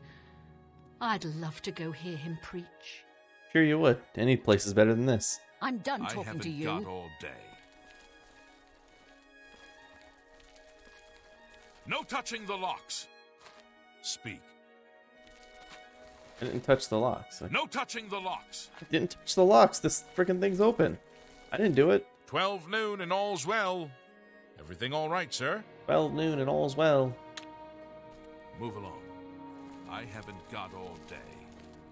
I'd love to go hear him preach. Sure you would. Any place is better than this. I'm done I talking haven't to you. got all day. No touching the locks. Speak. I didn't touch the locks. I No touching the locks. didn't touch the locks. This freaking thing's open. I didn't do it. 12 noon and all's well. Everything all right, sir? 12 noon and all's well. Move along. I haven't got all day.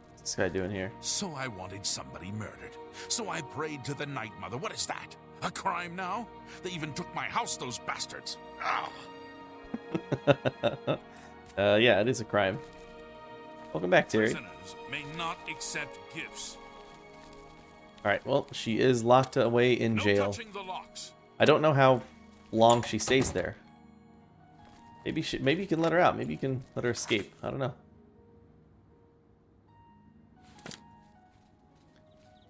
What's this guy doing here? So I wanted somebody murdered. So I prayed to the Night Mother. What is that? A crime now? They even took my house, those bastards. Ah! Yeah, it is a crime. Welcome back, Terry. Prisoners may not accept gifts. Alright, well, she is locked away in No jail. touching the locks. I don't know how long she stays there. Maybe you can let her out. Maybe you can let her escape. I don't know.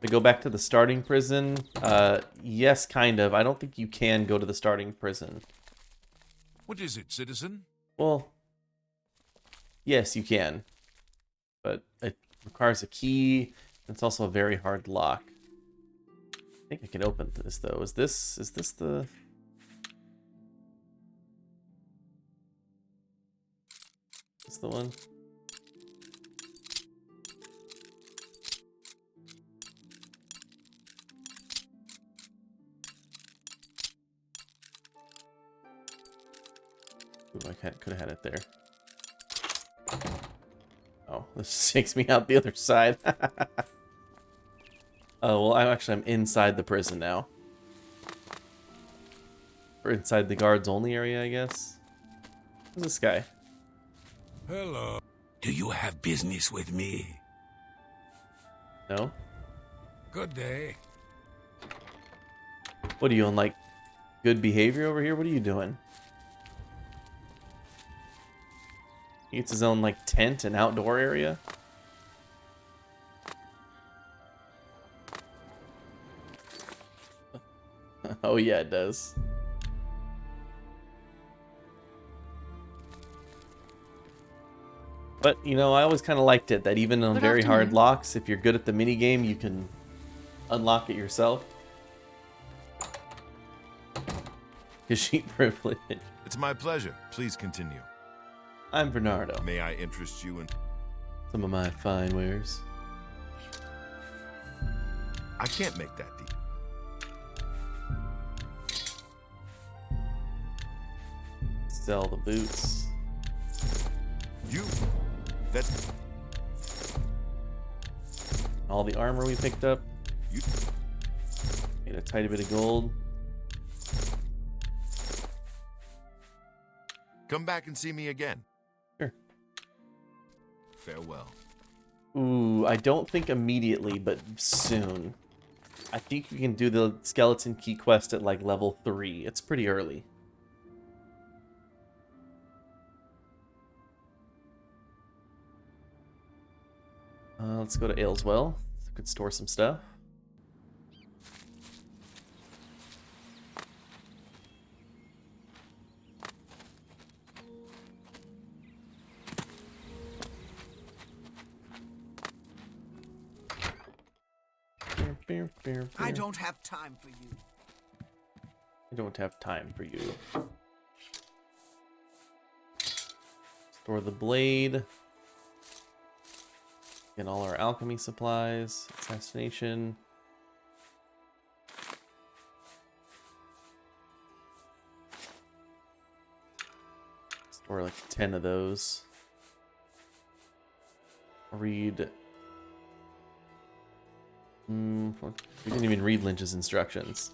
We go back to the starting prison. Yes, kind of. I don't think you can go to the starting prison. What is it, citizen? Well, yes, you can. But it requires a key. It's also a very hard lock. I think I can open this, though. Is this the... Is this the one? Ooh, I could have had it there. Oh, this takes me out the other side. Oh, well, I'm inside the prison now. Or inside the guards only area, I guess. Who's this guy? Hello. Do you have business with me? No? Good day. What are you on, like, good behavior over here? What are you doing? He gets his own, like, tent and outdoor area? Oh, yeah, it does. But, you know, I always kind of liked it, that even on Good very hard afternoon. locks, if you're good at the minigame, you can unlock it yourself. His sheep privilege. It's my pleasure. Please continue. I'm Bernardo. May I interest you in... Some of my fine wares. I can't make that deal. Sell the boots. You... That's... All the armor we picked up. You... Get a tiny bit of gold. Come back and see me again. Sure. Farewell. Ooh, I don't think immediately, but soon. I think you can do the skeleton key quest at like level 3. It's pretty early. Let's go to Ayleswell. Could store some stuff. I don't have time for you. I don't have time for you. Store the blade. Get all our alchemy supplies. Assassination. Store like 10 of those. Read. We didn't even read Lynch's instructions.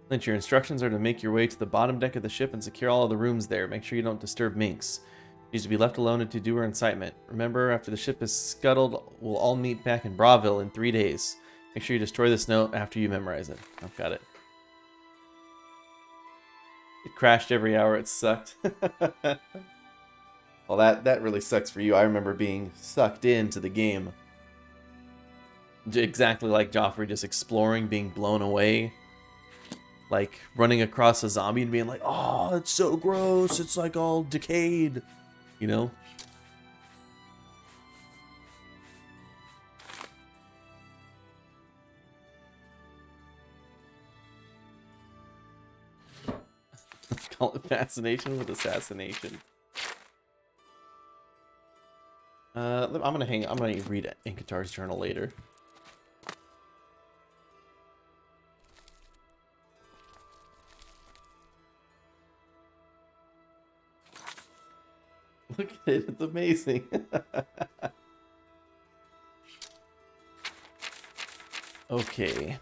Lynch, your instructions are to make your way to the bottom deck of the ship and secure all of the rooms there. Make sure you don't disturb Minx. She's to be left alone and to do her incitement. Remember, after the ship is scuttled, we'll all meet back in Braville in 3 days. Make sure you destroy this note after you memorize it. I've got it. It crashed every hour. It sucked. Well, that really sucks for you. I remember being sucked into the game. Exactly like Joffrey, just exploring, being blown away. Like running across a zombie and being like, oh, it's so gross. It's like all decayed. You know? Let's call it fascination with assassination. I'm gonna read Inkatar's journal later. Look at it, it's amazing. Okay.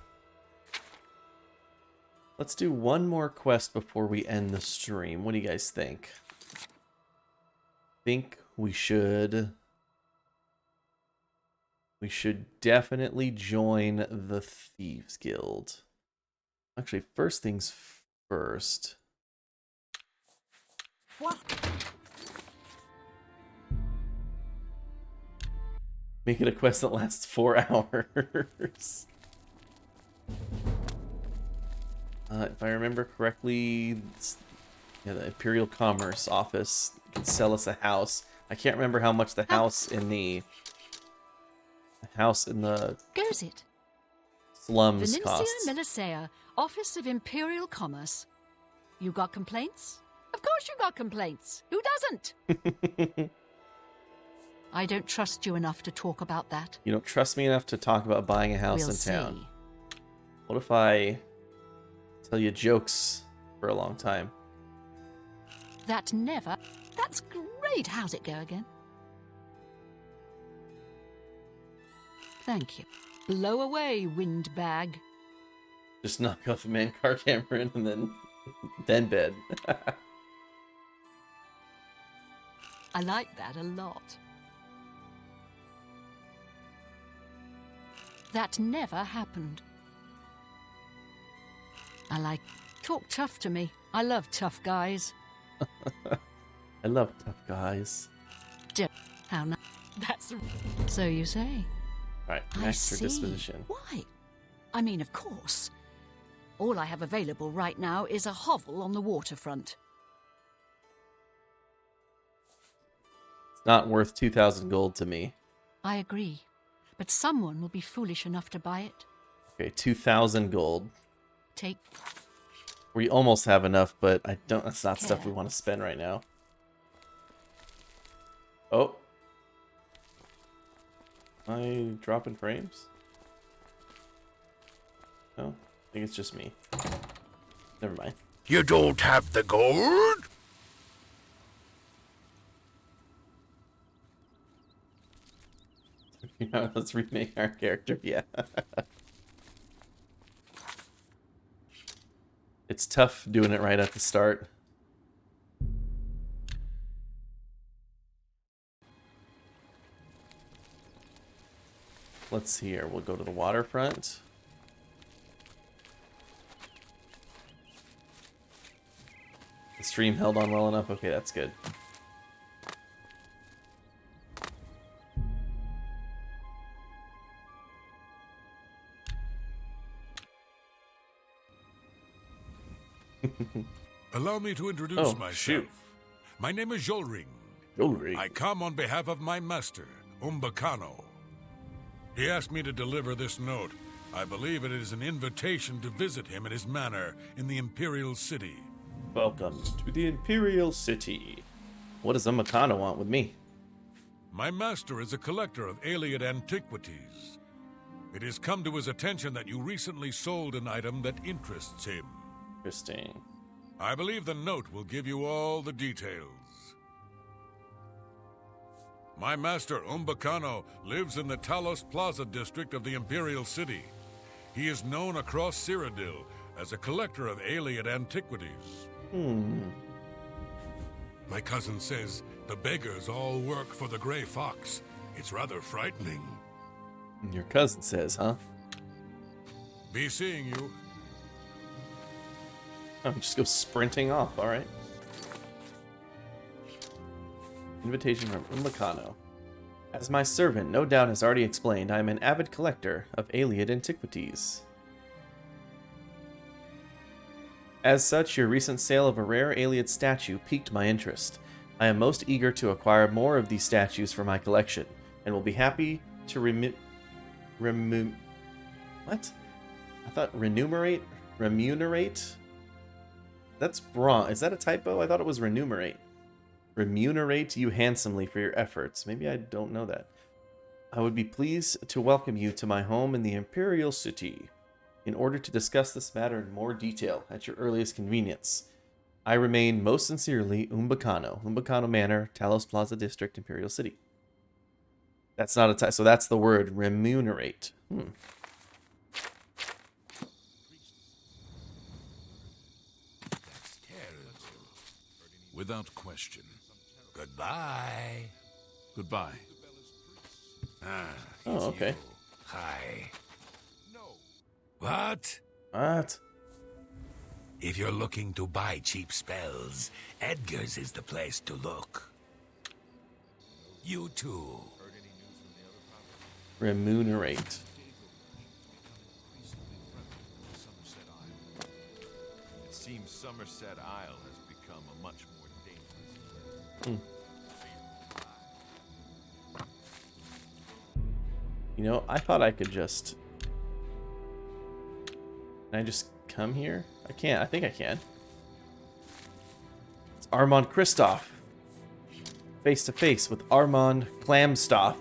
Let's do one more quest before we end the stream. What do you guys think? Think we should definitely join the Thieves Guild. Actually, first things first. What? Make it a quest that lasts 4 hours. If I remember correctly, the Imperial Commerce Office can sell us a house. I can't remember how much the house in the Goes it? Slums Venencia costs. Melisea, Office of Imperial Commerce. You got complaints? Of course you got complaints. Who doesn't? I don't trust you enough to talk about that. You don't trust me enough to talk about buying a house in town. See. What if I tell you jokes for a long time? That's great. How's it go again? Thank you. Blow away, windbag. Just knock off a man car camera and then bed. I like that a lot. That never happened. Talk tough to me. I love tough guys. I love tough guys. How nice. That's so you say. Alright, I master see. disposition. Why? I mean, of course. All I have available right now is a hovel on the waterfront. It's not worth 2,000 gold to me. I agree. But someone will be foolish enough to buy it. Okay, 2,000 gold. Take. We almost have enough, but that's not stuff we want to spend right now. Oh. Am I dropping frames? No, I think it's just me. Never mind. You don't have the gold? Let's remake our character, yeah. It's tough doing it right at the start. Let's see here. We'll go to the waterfront. The stream held on well enough. Okay, that's good. Allow me to introduce myself. Shoot. My name is Jolring. Jolring. I come on behalf of my master, Umbacano. He asked me to deliver this note. I believe it is an invitation to visit him at his manor in the Imperial City. Welcome to the Imperial City. What does Umbacano want with me? My master is a collector of alien antiquities. It has come to his attention that you recently sold an item that interests him. Interesting. I believe the note will give you all the details. My master, Umbacano, lives in the Talos Plaza district of the Imperial City. He is known across Cyrodiil as a collector of alien antiquities. My cousin says the beggars all work for the Grey Fox. It's rather frightening. Your cousin says, huh? Be seeing you. Oh, just go sprinting off, alright. Invitation from Umbacano. As my servant no doubt has already explained, I am an avid collector of alien antiquities. As such, your recent sale of a rare alien statue piqued my interest. I am most eager to acquire more of these statues for my collection, and will be happy to what? I thought remunerate? That's wrong. Is that a typo? I thought it was remunerate. Remunerate you handsomely for your efforts. Maybe I don't know that. I would be pleased to welcome you to my home in the Imperial City in order to discuss this matter in more detail at your earliest convenience. I remain most sincerely Umbacano. Umbacano Manor, Talos Plaza District, Imperial City. That's not a typo. So that's the word remunerate. That's terrible. Without question. Goodbye. Goodbye. Oh, okay. You. Hi. What? What? If you're looking to buy cheap spells, Edgar's is the place to look. You too. Remunerate. It seems Somerset Isle has become a much more dangerous place. You know, I thought I could just... Can I just come here? I can't. I think I can. It's Armand Clamstoff. Face to face with Armand Clamstoff.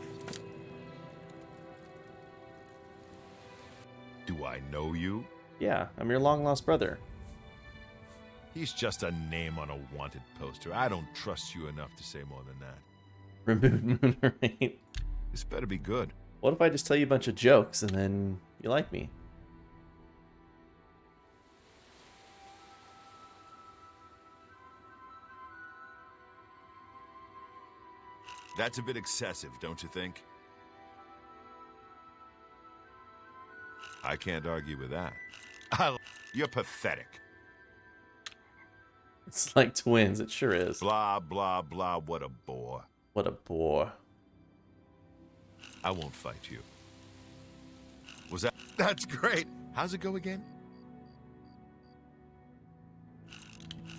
Do I know you? Yeah, I'm your long-lost brother. He's just a name on a wanted poster. I don't trust you enough to say more than that. Remunerate. This better be good. What if I just tell you a bunch of jokes and then you like me? That's a bit excessive, don't you think? I can't argue with that. You're pathetic. It's like twins, it sure is. Blah, blah, blah, what a bore. What a bore. I won't fight you. Was that... That's great. How's it go again?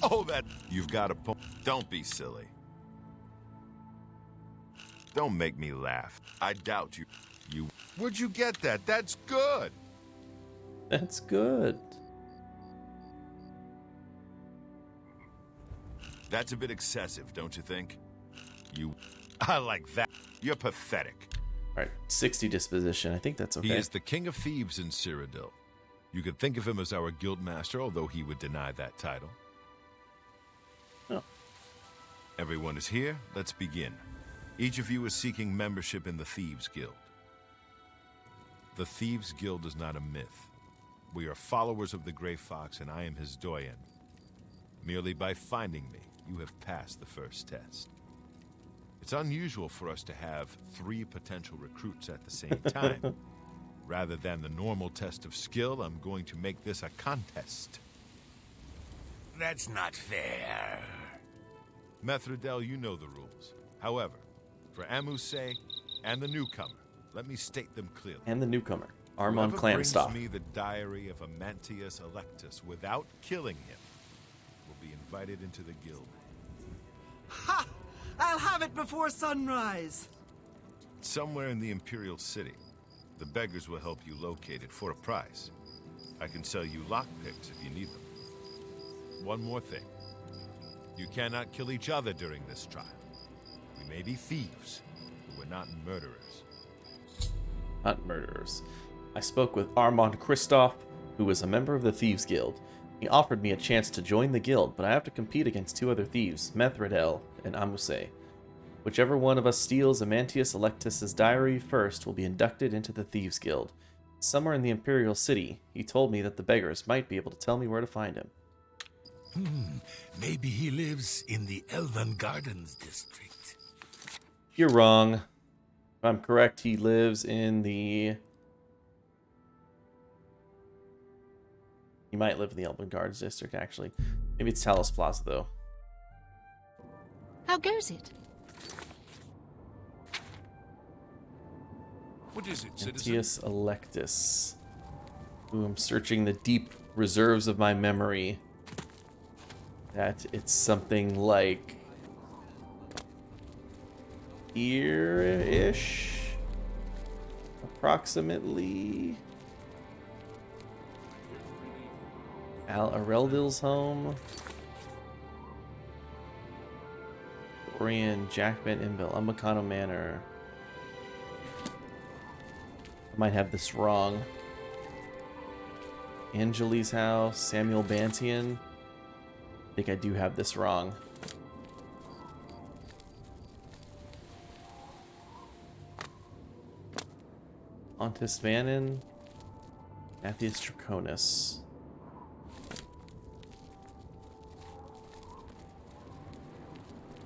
Oh, that... You've got a point. Don't be silly. Don't make me laugh. I doubt you. Where'd you get that? That's good. That's good. That's a bit excessive, don't you think? I like that. You're pathetic. Alright, 60 disposition. I think that's okay. He is the king of thieves in Cyrodiil. You could think of him as our guild master, although he would deny that title. Oh. Everyone is here. Let's begin. Each of you is seeking membership in the Thieves Guild. The Thieves Guild is not a myth. We are followers of the Grey Fox, and I am his doyen. Merely by finding me, you have passed the first test. It's unusual for us to have 3 potential recruits at the same time. Rather than the normal test of skill, I'm going to make this a contest. That's not fair. Methridel, you know the rules. However, for Amuse and the newcomer, let me state them clearly. And the newcomer, Armand Clamstoff. Whoever brings me the diary of Amantius Electus without killing him will be invited into the guild. Ha! I'll have it before sunrise. Somewhere in the Imperial City. The beggars will help you locate it for a price. I can sell you lockpicks if you need them. One more thing. You cannot kill each other during this trial. We may be thieves, but we're not murderers. Not murderers. I spoke with Armand Clamstoff, who is a member of the Thieves Guild. He offered me a chance to join the guild, but I have to compete against 2 other thieves, Methridel and Amuse. Whichever one of us steals Amantius Electus's diary first will be inducted into the Thieves Guild. Somewhere in the Imperial City, he told me that the beggars might be able to tell me where to find him. Maybe he lives in the Elven Gardens district. You're wrong. If I'm correct, he lives in the... He might live in the Elven Gardens district, actually. Maybe it's Talos Plaza, though. How goes it? What is it, citizen? Amantius Electus. Ooh, I'm searching the deep reserves of my memory. That it's something like... here-ish? Approximately... Areldil's home. Dorian, Jackman, Inbil, Umbacano Manor. I might have this wrong. Angeli's house, Samuel Bantian. I think I do have this wrong. Ontis Vannon. Matthias Draconis.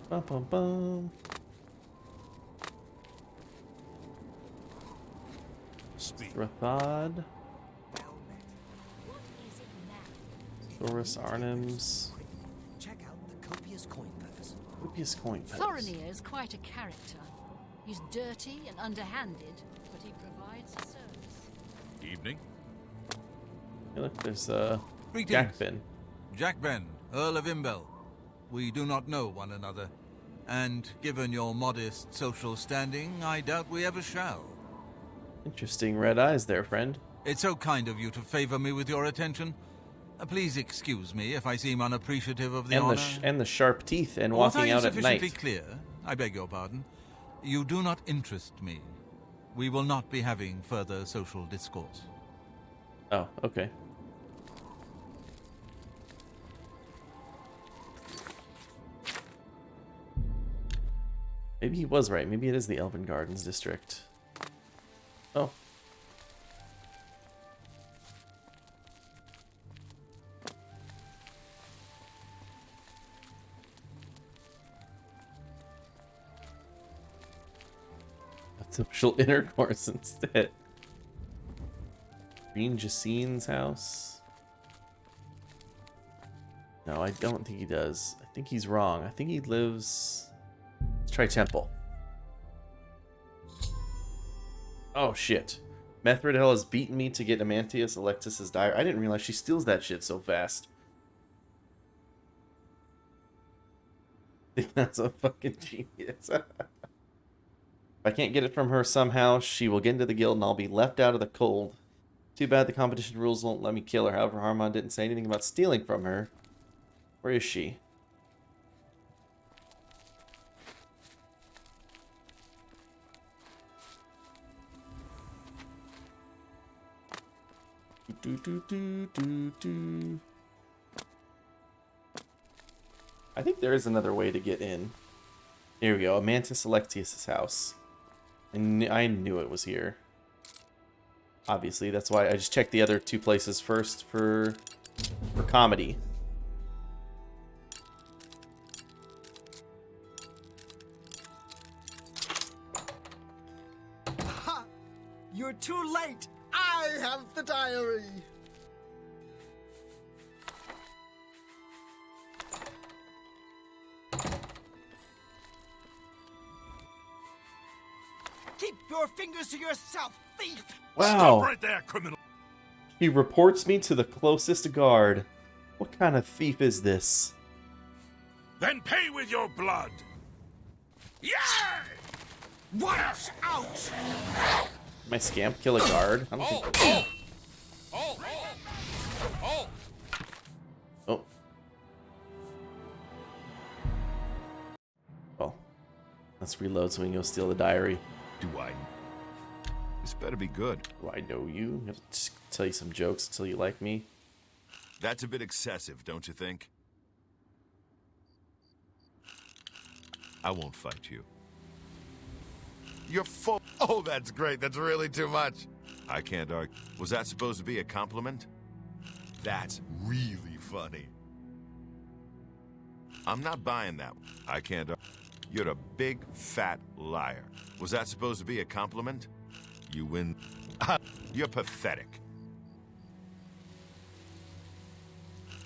Bum bum bum. Thrathod. Thoris Arnims. Check out the copious coin purse. Copious coin purse. Thorinir is quite a character. He's dirty and underhanded, but he provides a service. Evening. Hey, look, there's Greetings. Jack Ben. Jack Ben, Earl of Imbel. We do not know one another, and given your modest social standing, I doubt we ever shall. Interesting red eyes there, friend. It's so kind of you to favor me with your attention. Please excuse me if I seem unappreciative of the And honor. and the sharp teeth and Was walking I out at insufficiently night. clear? I beg your pardon. You do not interest me. We will not be having further social discourse. Oh, okay. Maybe he was right. Maybe it is the Elven Gardens district. Oh. Social intercourse instead. Green Jacine's house. No, I don't think he does. I think he's wrong. I think he lives... Let's try Temple. Oh, shit. Methridel has beaten me to get Amantius Electus's diary. I didn't realize she steals that shit so fast. That's a fucking genius. If I can't get it from her somehow, she will get into the guild and I'll be left out of the cold. Too bad the competition rules won't let me kill her. However, Armand didn't say anything about stealing from her. Where is she? I think there is another way to get in. Here we go. Amantius Electus' house. I knew it was here. Obviously, that's why I just checked the other 2 places first for comedy. Ha! You're too late! I have the diary! Keep your fingers to yourself, thief! Wow. Stop right there, criminal! He reports me to the closest guard. What kind of thief is this? Then pay with your blood! Yay! Watch out! My Scamp kill a guard? I don't think... Oh. Well, let's reload so we can go steal the diary. Do I? This better be good. Do I know you? I have to just tell you some jokes until you like me. That's a bit excessive, don't you think? I won't fight you. You're full. Oh, that's great. That's really too much. I can't argue. Was that supposed to be a compliment? That's really funny. I'm not buying that. I can't argue. You're a big, fat liar. Was that supposed to be a compliment? You win. You're pathetic.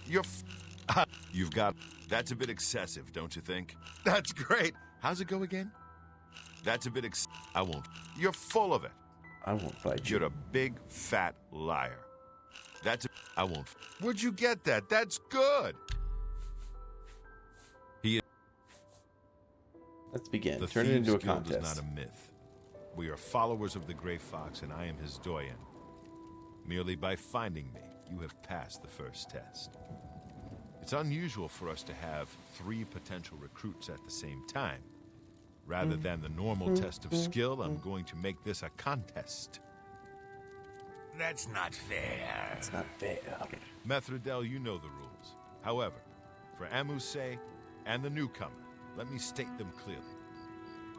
You've got... That's a bit excessive, don't you think? That's great. How's it go again? That's a bit I won't. You're full of it. I won't fight you. You're a big, fat liar. I won't. Where'd you get that? That's good. Let's begin. The Turn it into a Thieves Guild contest. is not a myth. We are followers of the Grey Fox, and I am his doyen. Merely by finding me, you have passed the first test. It's unusual for us to have 3 potential recruits at the same time. Rather than the normal test of skill, I'm going to make this a contest. That's not fair. It's not fair. Methridel, you know the rules. However, for Amuse and the newcomer, let me state them clearly.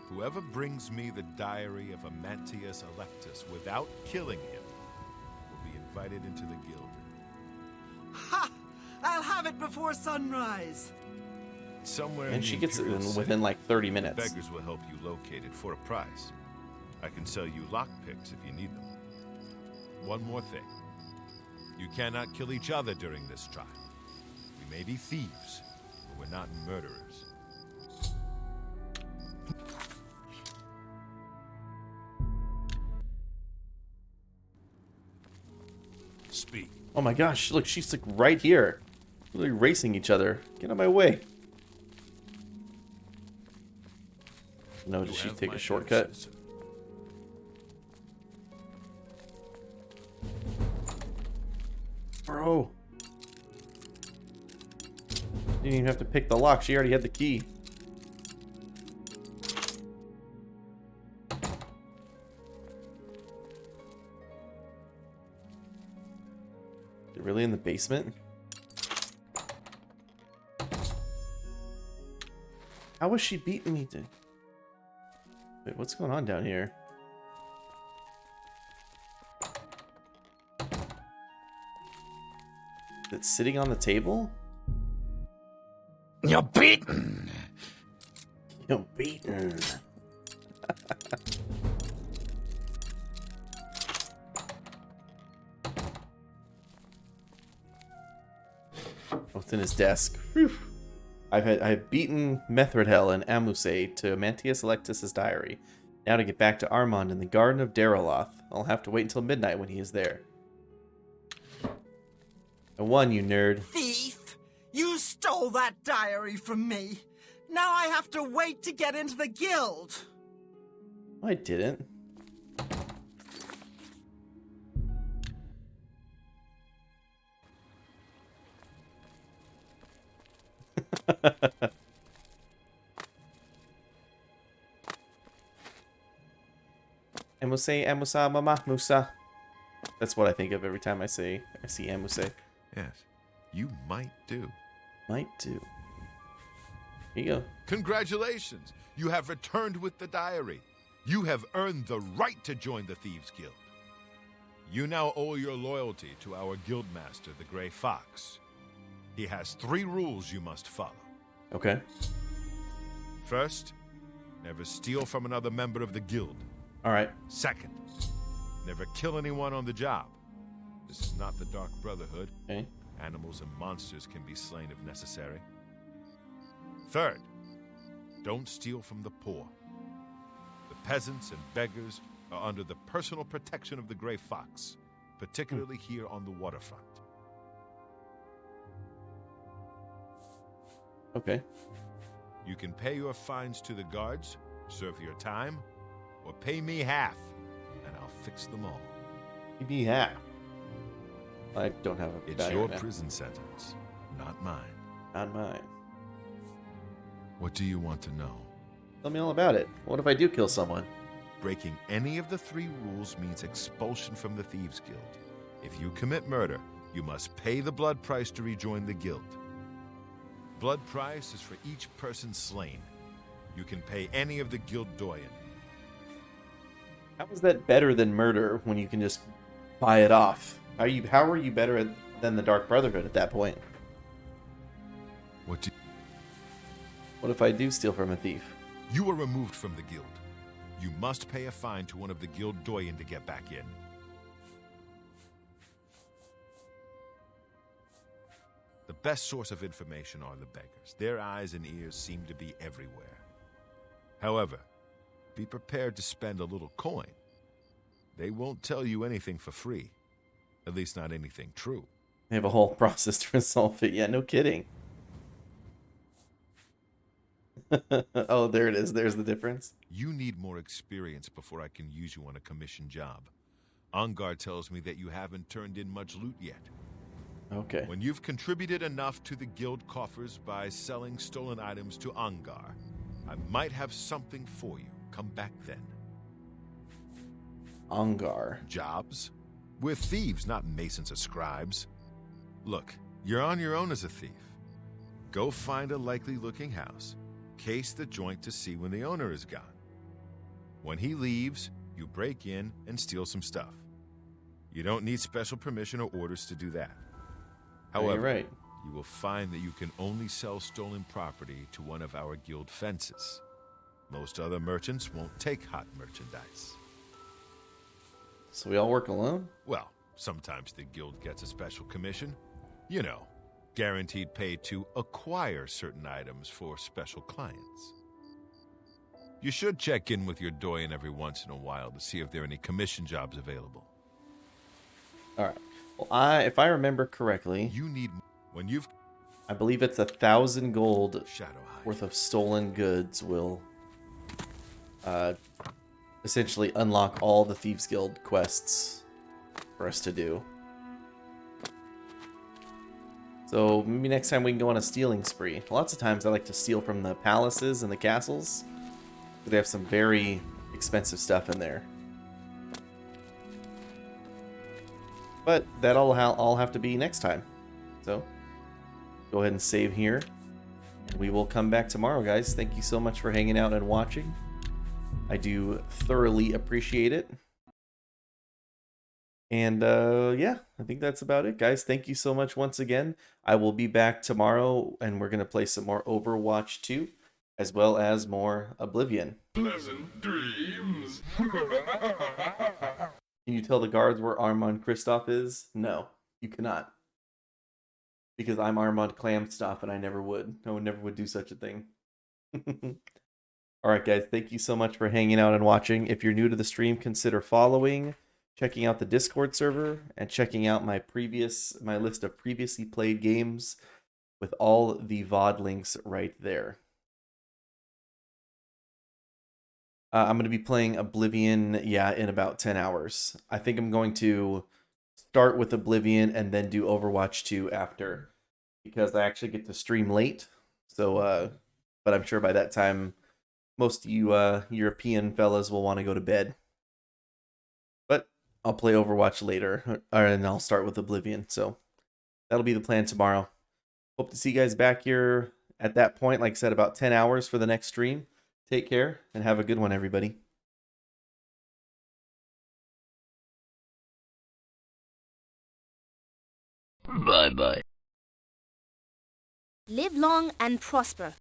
Whoever brings me the diary of Amantius Electus without killing him will be invited into the guild. Ha! I'll have it before sunrise. Somewhere And in she the gets it Imperial City, within like 30 minutes. beggars will help you locate it for a price. I can sell you lockpicks if you need them. One more thing. You cannot kill each other during this trial. We may be thieves, but we're not murderers. Speak. Oh my gosh, look, she's like right here. Literally racing each other. Get out of my way. No, did she take a shortcut? Bro. You didn't even have to pick the lock. She already had the key. They're really in the basement? How was she beating me to... Wait, what's going on down here? It's sitting on the table? You're beaten. You're beaten. What's in his desk? Whew. I've beaten Methridel and Amuse to Amantius Electus' diary. Now to get back to Armand in the Garden of Daroloth. I'll have to wait until midnight when he is there. I won, you nerd. Thief! You stole that diary from me. Now I have to wait to get into the guild. I didn't. Amuse, Amusa, Mama, Musa. That's what I think of every time I see Amuse. Yes, you might do. Might do. Here you go. Congratulations! You have returned with the diary. You have earned the right to join the Thieves Guild. You now owe your loyalty to our guildmaster, the Grey Fox. He has 3 rules you must follow. Okay. First, never steal from another member of the guild. All right. Second, never kill anyone on the job. This is not the Dark Brotherhood. Okay. Animals and monsters can be slain if necessary. Third, don't steal from the poor. The peasants and beggars are under the personal protection of the Grey Fox, particularly here on the waterfront. Okay. You can pay your fines to the guards, serve your time, or pay me half, and I'll fix them all. Yeah. I don't have a It's value your right now. prison sentence, not mine. Not mine. What do you want to know? Tell me all about it. What if I do kill someone? Breaking any of the 3 rules means expulsion from the Thieves Guild. If you commit murder, you must pay the blood price to rejoin the guild. Blood price is for each person slain. You can pay any of the guild doyen. How is that better than murder when you can just buy it off? How are you better than the Dark Brotherhood at that point? What if I do steal from a thief? You are removed from the guild. You must pay a fine to one of the guild doyen to get back in. The best source of information are the beggars. Their eyes and ears seem to be everywhere. However, be prepared to spend a little coin. They won't tell you anything for free. At least not anything true. They have a whole process to resolve it. Yeah, no kidding. Oh, there it is. There's the difference. You need more experience before I can use you on a commission job. Angar tells me that you haven't turned in much loot yet. Okay. When you've contributed enough to the guild coffers by selling stolen items to Angar, I might have something for you. Come back then. Angar. Jobs? We're thieves, not masons or scribes. Look, you're on your own as a thief. Go find a likely-looking house. Case the joint to see when the owner is gone. When he leaves, you break in and steal some stuff. You don't need special permission or orders to do that. However, you're right. You will find that you can only sell stolen property to one of our guild fences. Most other merchants won't take hot merchandise. So we all work alone? Well, sometimes the guild gets a special commission. You know, guaranteed pay to acquire certain items for special clients. You should check in with your doyen every once in a while to see if there are any commission jobs available. All right. Well, if I remember correctly, you need when you've. I believe it's 1,000 gold Shadow worth of stolen goods will essentially unlock all the Thieves Guild quests for us to do. So maybe next time we can go on a stealing spree. Lots of times I like to steal from the palaces and the castles. They have some very expensive stuff in there. But that'll all have to be next time. So go ahead and save here. And we will come back tomorrow, guys. Thank you so much for hanging out and watching. I do thoroughly appreciate it. And yeah, I think that's about it, guys. Thank you so much once again. I will be back tomorrow, and we're going to play some more Overwatch 2, as well as more Oblivion. Pleasant dreams. Can you tell the guards where Armand Clamstoff is? No, you cannot. Because I'm Armand Clamstoff, and I never would. I never would do such a thing. Alright, guys. Thank you so much for hanging out and watching. If you're new to the stream, consider following, checking out the Discord server, and checking out my list of previously played games with all the VOD links right there. I'm going to be playing Oblivion, in about 10 hours. I think I'm going to start with Oblivion and then do Overwatch 2 after, because I actually get to stream late. So, but I'm sure by that time, most of you European fellas will want to go to bed. But I'll play Overwatch later, and I'll start with Oblivion. So that'll be the plan tomorrow. Hope to see you guys back here at that point. Like I said, about 10 hours for the next stream. Take care and have a good one, everybody. Bye-bye. Live long and prosper.